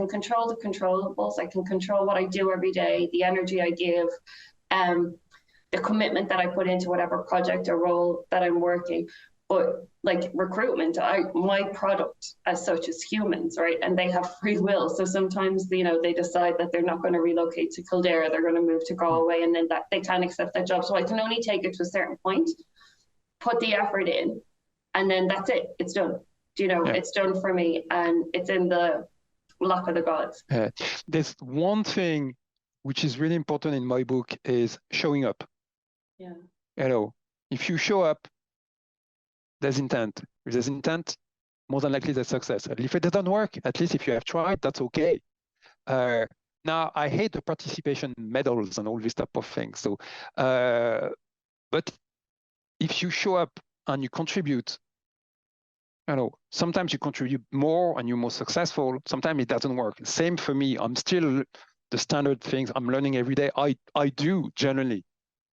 control the controllables. I can control what I do every day, the energy I give, the commitment that I put into whatever project or role that I'm working. But like recruitment, my product as such is humans, right? And they have free will. So sometimes, they decide that they're not going to relocate to Kildare, they're going to move to Galway, and then that they can't accept that job. So I can only take it to a certain point, put the effort in, and then that's it. It's done. It's done for me, and it's in the luck of the gods. There's one thing which is really important in my book is showing up. Yeah. If you show up, there's intent. If there's intent, more than likely there's success. And if it doesn't work, at least if you have tried, that's okay. Now, I hate the participation medals and all this type of things. So, but if you show up and you contribute, sometimes you contribute more and you're more successful. Sometimes it doesn't work. Same for me. I'm still the standard things I'm learning every day. I do generally,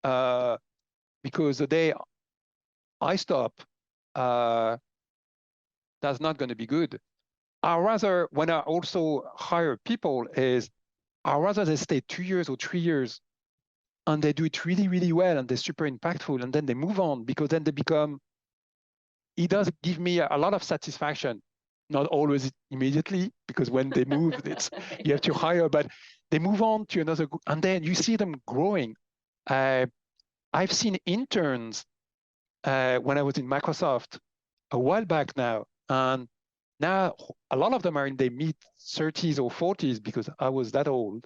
because the day I stop, that's not going to be good. I rather, when I also hire people, I rather they stay 2 years or 3 years and they do it really, really well and they're super impactful, and then they move on, because then it does give me a lot of satisfaction. Not always immediately, because when they move, you have to hire, but they move on to another group, and then you see them growing. I've seen interns when I was in Microsoft a while back now, and now a lot of them are in their mid-30s or 40s, because I was that old,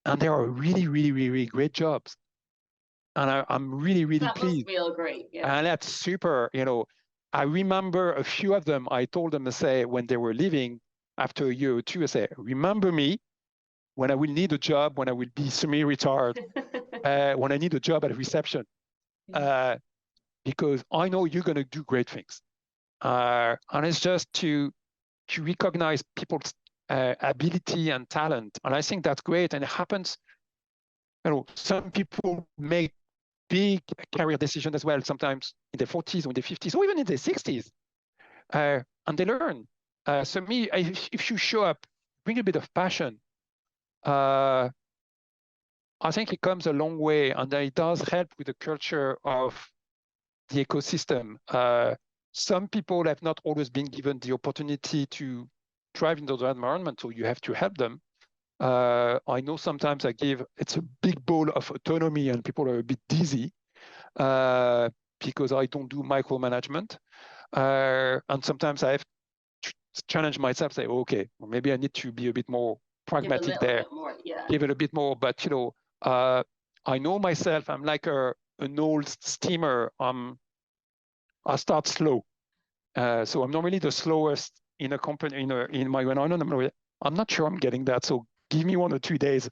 and they are really, really, really, really great jobs. And I'm really, really pleased. That must feel great, yeah. And that's super, I remember a few of them, I told them to say, when they were leaving after a year or two, I say, remember me when I will need a job, when I will be semi-retired, when I need a job at a reception. Because I know you're going to do great things. And it's just to recognize people's ability and talent. And I think that's great. And it happens, some people make big career decisions as well, sometimes in their 40s or in their 50s, or even in their 60s. And they learn. So me, if you show up, bring a bit of passion, I think it comes a long way, and it does help with the culture of the ecosystem. Some people have not always been given the opportunity to thrive in those environments, so you have to help them. I know sometimes it's a big ball of autonomy and people are a bit dizzy because I don't do micromanagement. And sometimes I have to challenge myself, say, okay, well, maybe I need to be a bit more pragmatic there. Give it a bit more, but I know myself, I'm like an old steamer. I start slow. So I'm normally the slowest in a company, in Migraine Ireland. I'm not sure I'm getting that. So give me 1 or 2 days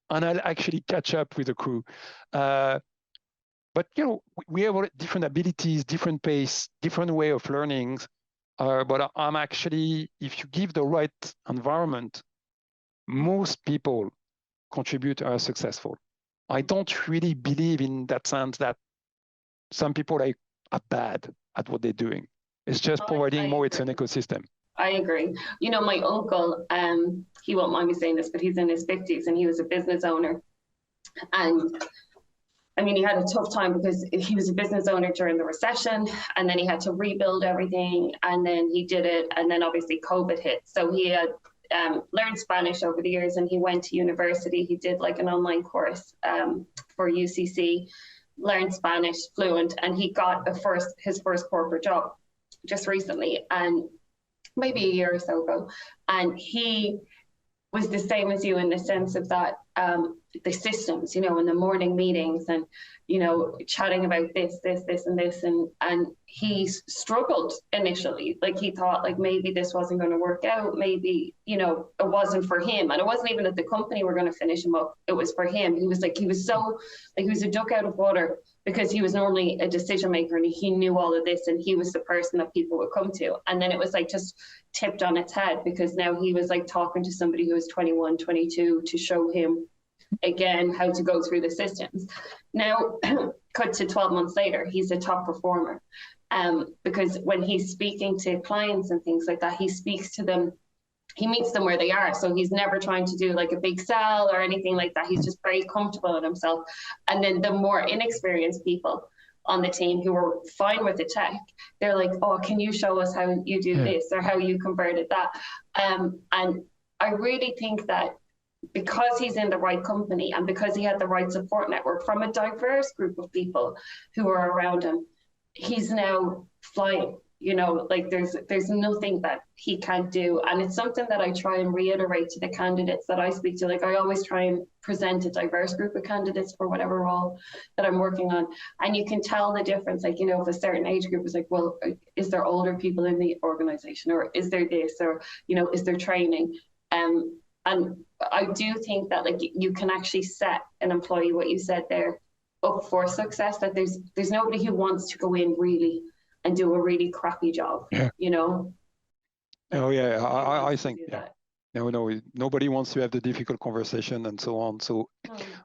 and I'll actually catch up with the crew. But we have different abilities, different pace, different way of learning. But I'm actually, if you give the right environment, most people contribute are successful. I don't really believe in that sense that some people are bad at what they're doing. It's just providing more. It's an ecosystem. I agree. My uncle, he won't mind me saying this, but he's in his 50s and he was a business owner. And I mean, he had a tough time because he was a business owner during the recession and then he had to rebuild everything and then he did it. And then obviously COVID hit. So he had learned Spanish over the years and he went to university. He did like an online course for UCC, learned Spanish fluent, and he got his first corporate job just recently, and maybe a year or so ago. And he was the same as you in the sense of that the systems, in the morning meetings and, chatting about this and this. And he struggled initially. Like he thought like maybe this wasn't going to work out. Maybe, it wasn't for him. And it wasn't even that the company were going to finish him up. It was for him. He was a duck out of water because he was normally a decision maker and he knew all of this and he was the person that people would come to. And then it was like just tipped on its head because now he was like talking to somebody who was 21, 22 to show him again how to go through the systems. Now, cut to 12 months later, he's a top performer because when he's speaking to clients and things like that, he speaks to them, he meets them where they are. So he's never trying to do like a big sell or anything like that. He's just very comfortable in himself. And then the more inexperienced people on the team who are fine with the tech, they're like, oh, can you show us how you do this or how you converted that? And I really think that because he's in the right company and because he had the right support network from a diverse group of people who are around him, he's now flying. Like there's nothing that he can't do. And it's something that I try and reiterate to the candidates that I speak to. Like I always try and present a diverse group of candidates for whatever role that I'm working on. And you can tell the difference, like, if a certain age group is like, well, is there older people in the organization or is there this or, is there training? And I do think that like you can actually set an employee, what you said there, up for success, that there's nobody who wants to go in really and do a really crappy job, Oh yeah, I think no, nobody wants to have the difficult conversation and so on. So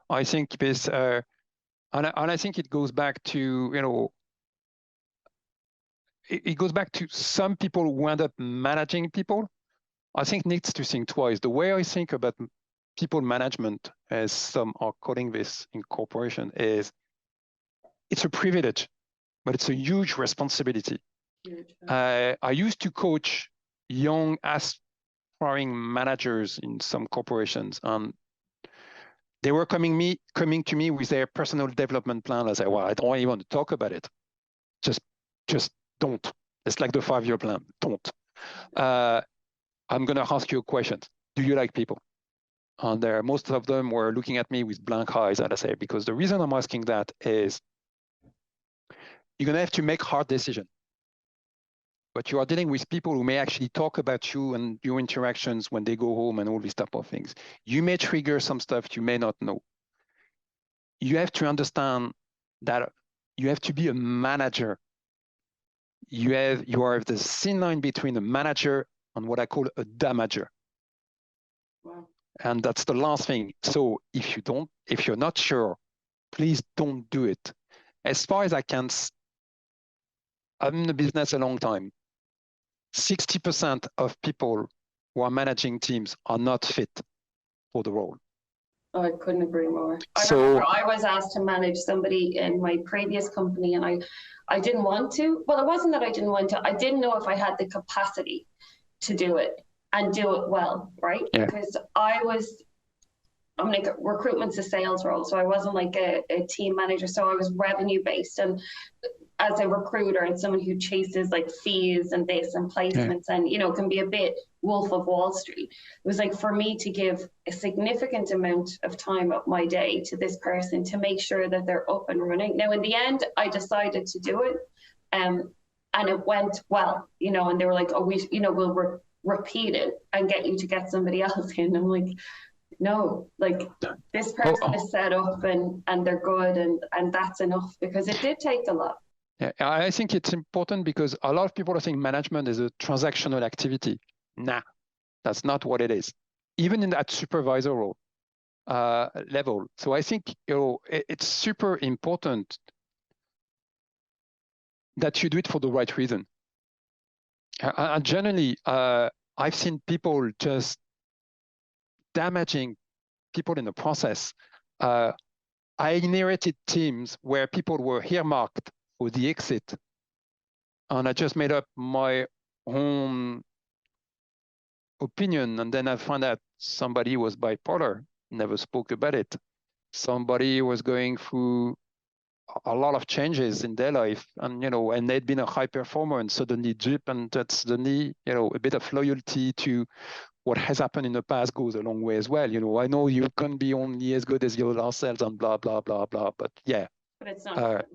I think this, and I think it goes back to it goes back to some people who end up managing people. I think needs to think twice. The way I think about people management, as some are calling this in corporation, is it's a privilege, but it's a huge responsibility. I used to coach young aspiring managers in some corporations, and they were coming to me with their personal development plan. I said, well, I don't even want to talk about it. Just don't. It's like the 5-year plan. Don't. I'm going to ask you a question. Do you like people? And most of them were looking at me with blank eyes, and I say, because the reason I'm asking that is you're going to have to make hard decisions. But you are dealing with people who may actually talk about you and your interactions when they go home and all these type of things. You may trigger some stuff you may not know. You have to understand that you have to be a manager. You are the thin line between a manager and what I call a damager. Wow. And that's the last thing. So if you're not sure, please don't do it. As far as I can, I'm in the business a long time. 60% of people who are managing teams are not fit for the role. Oh, I couldn't agree more. I So remember I was asked to manage somebody in my previous company, and I didn't want to. Well, it wasn't that I didn't want to. I didn't know if I had the capacity to do it and do it well, right? yeah. Because I'm like, recruitment's a sales role, so I wasn't like a team manager. So I was revenue based, and as a recruiter and someone who chases like fees and this and placements, and can be a bit Wolf of Wall Street. It was like, for me to give a significant amount of time of my day to this person to make sure that they're up and running. Now, in the end, I decided to do it, and it went well, and they were like, oh, we'll repeat it and get you to get somebody else in. I'm like, no, like, this person is set up and they're good, and that's enough, because it did take a lot. Yeah, I think it's important because a lot of people think management is a transactional activity. Nah, that's not what it is, even in that supervisor role level. So I think it's super important that you do it for the right reason. And generally, I've seen people just damaging people in the process. I inherited teams where people were earmarked for the exit, and I just made up my own opinion, and then I found out somebody was bipolar, never spoke about it. Somebody was going through a lot of changes in their life, and and they'd been a high performer, and suddenly drip, and that's suddenly a bit of loyalty to what has happened in the past goes a long way as well. I know you can be only as good as your last selves and blah blah blah blah, but yeah, but it's not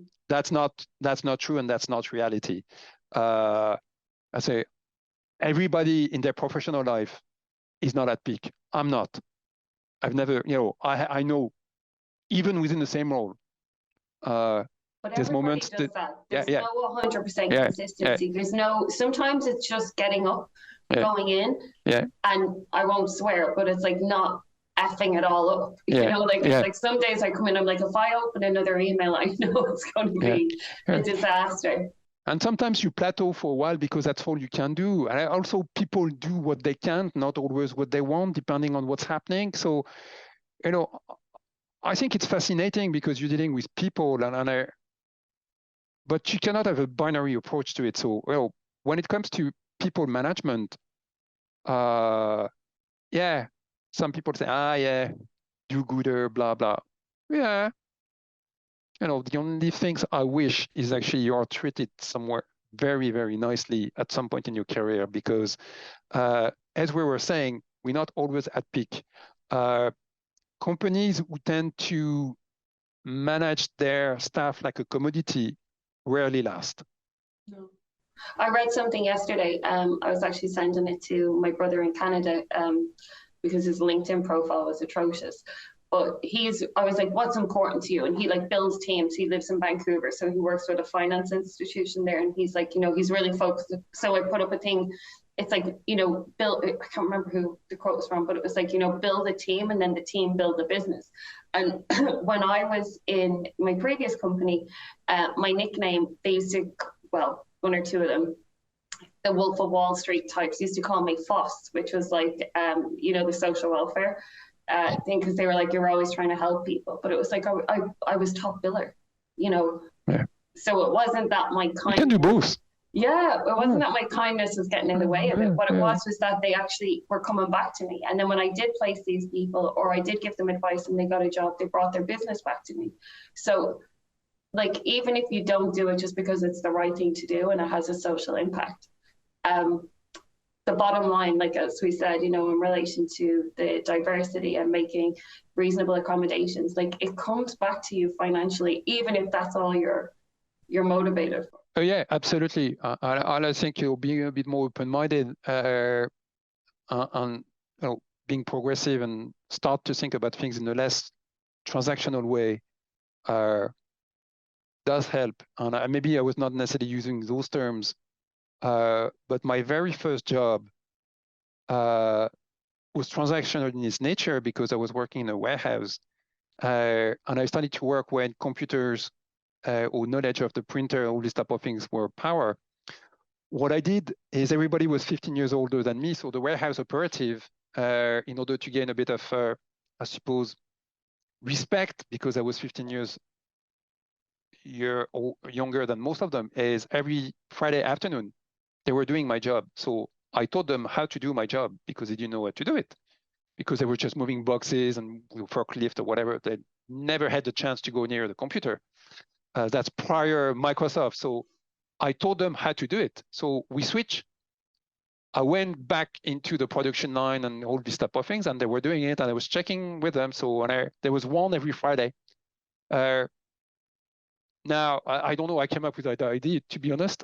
that's not true, and that's not reality. I say everybody in their professional life is not at peak. I'm not. I've never, I know, even within the same role, but there's moments does that. There's yeah, no 100% consistency. Yeah. There's no. Sometimes it's just getting up, going in, and I won't swear, but it's like not effing it all up. It's like some days I come in, I'm like, if I open another email, I know it's going to be a disaster. And sometimes you plateau for a while because that's all you can do. And also, people do what they can, not always what they want, depending on what's happening. So, I think it's fascinating because you're dealing with people, but you cannot have a binary approach to it. So, when it comes to people management, some people say, do gooder, blah, blah. Yeah. The only things I wish is actually you are treated somewhere very, very nicely at some point in your career, because as we were saying, we're not always at peak. Companies who tend to manage their staff like a commodity rarely last. No. I read something yesterday. I was actually sending it to my brother in Canada because his LinkedIn profile was atrocious. But I was like, what's important to you? And he builds teams. He lives in Vancouver, so he works with a finance institution there. And he's like, he's really focused. So I put up a thing. It's like, build, I can't remember who the quote was from, but it was like, build a team and then the team build a business. And when I was in my previous company, my nickname, they used to, one or two of them, the Wolf of Wall Street types used to call me FOSS, which was like, the social welfare thing, because they were like, you're always trying to help people. But it was like, I was top biller, So it wasn't that my kindness. You can do both. Yeah, it wasn't that my kindness was getting in the way of it. What it was that they actually were coming back to me. And then when I did place these people, or I did give them advice and they got a job, they brought their business back to me. So even if you don't do it just because it's the right thing to do and it has a social impact, the bottom line, as we said, in relation to the diversity and making reasonable accommodations, it comes back to you financially, even if that's all you're motivated for. Oh yeah, absolutely. I think being a bit more open-minded and being progressive and start to think about things in a less transactional way does help. And maybe I was not necessarily using those terms, but my very first job was transactional in its nature because I was working in a warehouse, and I started to work when computers or knowledge of the printer, all these type of things were power. What I did is everybody was 15 years older than me, so the warehouse operative, in order to gain a bit of, I suppose, respect, because I was 15 years younger than most of them, is every Friday afternoon, they were doing my job. So I taught them how to do my job because they didn't know how to do it, because they were just moving boxes and forklift or whatever. They never had the chance to go near the computer. That's prior Microsoft. So I taught them how to do it. So we switched. I went back into the production line and all these type of things, and they were doing it, and I was checking with them. So there was one every Friday. Now, I don't know, I came up with that idea, to be honest.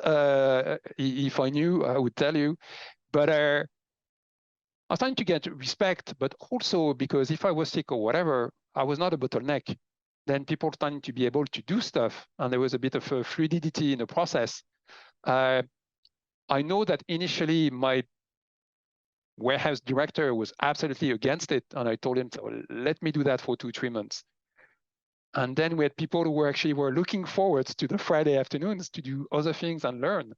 If I knew, I would tell you. But I was trying to get respect, but also because if I was sick or whatever, I was not a bottleneck. Then people started to be able to do stuff, and there was a bit of a fluidity in the process. I know that initially my warehouse director was absolutely against it, and I told him, so let me do that for 2-3 months. And then we had people who were looking forward to the Friday afternoons to do other things and learn.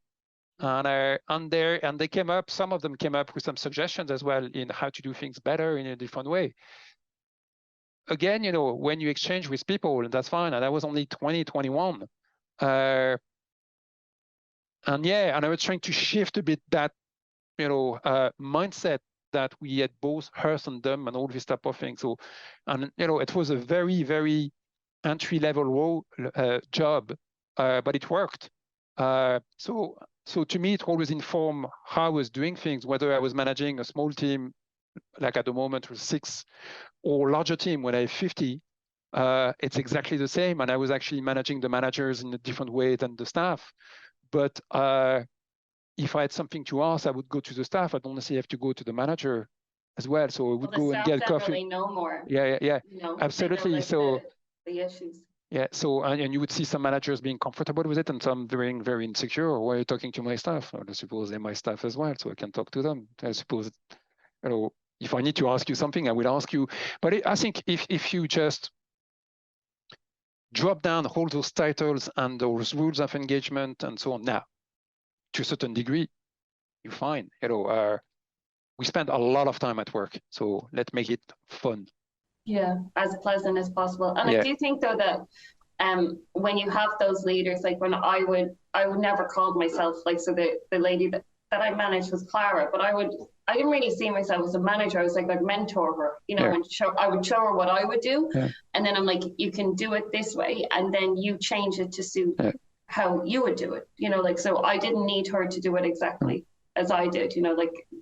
And they came up, some of them came up with some suggestions as well in how to do things better in a different way. Again, when you exchange with people, that's fine. And I was only 20, 21. And I was trying to shift a bit that, mindset that we had both us and them and all this type of thing. So, and, it was a very, very entry-level role job, but it worked. So to me, it always informed how I was doing things, whether I was managing a small team, like at the moment with 6, or larger team when I have 50. It's exactly the same, and I was actually managing the managers in a different way than the staff. But if I had something to ask, I would go to the staff. I don't necessarily have to go to the manager as well. So I would go and get coffee. Definitely know more. Yeah. Absolutely. So the issues. Yeah. So and you would see some managers being comfortable with it, and some being very insecure. Why are you talking to my staff? Well, I suppose they're my staff as well, so I can talk to them. I suppose, if I need to ask you something, I will ask you. But I think if you just drop down all those titles and those rules of engagement and so on, now, to a certain degree, you're fine. We spend a lot of time at work, so let's make it fun. Yeah, as pleasant as possible. And I do think though that when you have those leaders, like when I would never call myself like, so the lady that I managed was Clara, but I didn't really see myself as a manager. I was like mentor her, and I would show her what I would do. Yeah. And then I'm like, you can do it this way, and then you change it to suit how you would do it. So I didn't need her to do it exactly as I did,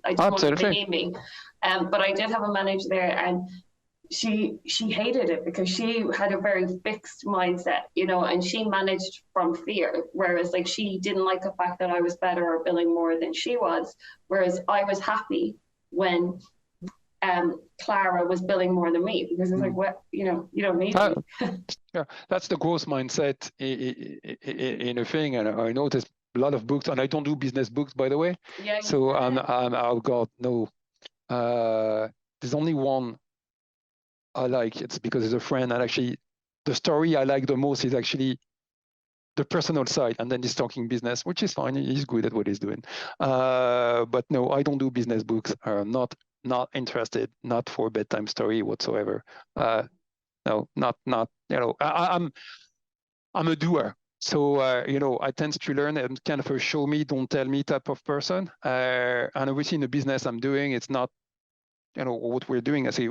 I just wanted to need me. But I did have a manager there, and she hated it because she had a very fixed mindset, and she managed from fear, whereas like she didn't like the fact that I was better or billing more than she was, whereas I was happy when Clara was billing more than me, because it's like, what, you don't need me. Yeah, that's the growth mindset in a thing, and I noticed a lot of books, and I don't do business books, by the way. Yeah. So I've got no. There's only one I like. It's because it's a friend, and actually, the story I like the most is actually the personal side, and then he's talking business, which is fine. He's good at what he's doing. But no, I don't do business books. Not interested. Not for a bedtime story whatsoever. No, not. I'm a doer. So, I tend to learn and kind of a show me, don't tell me type of person. And obviously in the business I'm doing, it's not, what we're doing. I say,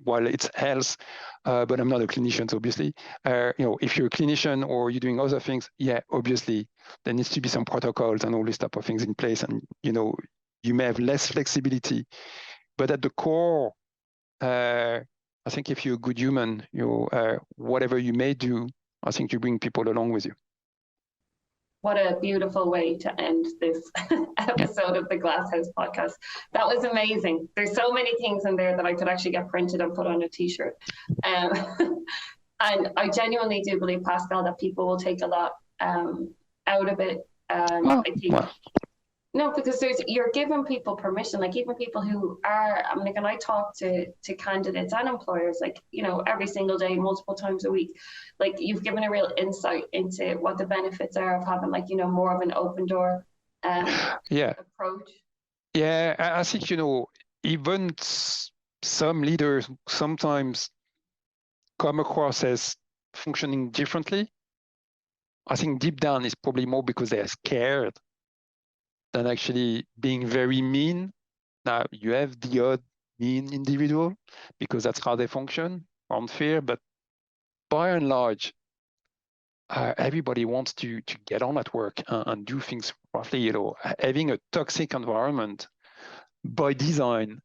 while it's health, but I'm not a clinician, so obviously. If you're a clinician or you're doing other things, obviously there needs to be some protocols and all these type of things in place. And, you may have less flexibility, but at the core, I think if you're a good human, whatever you may do, I think you bring people along with you. What a beautiful way to end this episode of the Glasshouse podcast. That was amazing. There's so many things in there that I could actually get printed and put on a t-shirt. And I genuinely do believe, Pascal, that people will take a lot out of it. I think. No, because you're giving people permission, like even people who are, and I talk to candidates and employers, like, every single day, multiple times a week, like you've given a real insight into what the benefits are of having more of an open door approach. Yeah, I think, even some leaders sometimes come across as functioning differently, I think deep down is probably more because they're scared than actually being very mean. Now, you have the odd mean individual because that's how they function on fear, but by and large, everybody wants to get on at work and do things roughly. Having a toxic environment by design,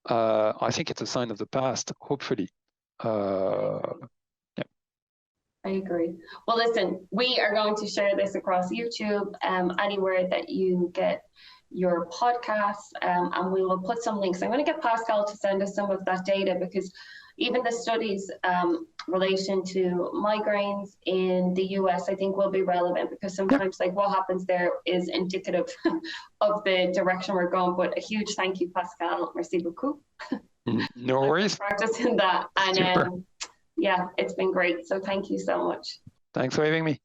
I think it's a sign of the past, hopefully. I agree. Well, listen, we are going to share this across YouTube, anywhere that you get your podcasts, and we will put some links. I'm going to get Pascal to send us some of that data, because even the studies relation to migraines in the US, I think will be relevant, because sometimes like what happens there is indicative of the direction we're going. But a huge thank you, Pascal. Merci beaucoup. No worries. Practicing that. And Super. Yeah, it's been great. So thank you so much. Thanks for having me.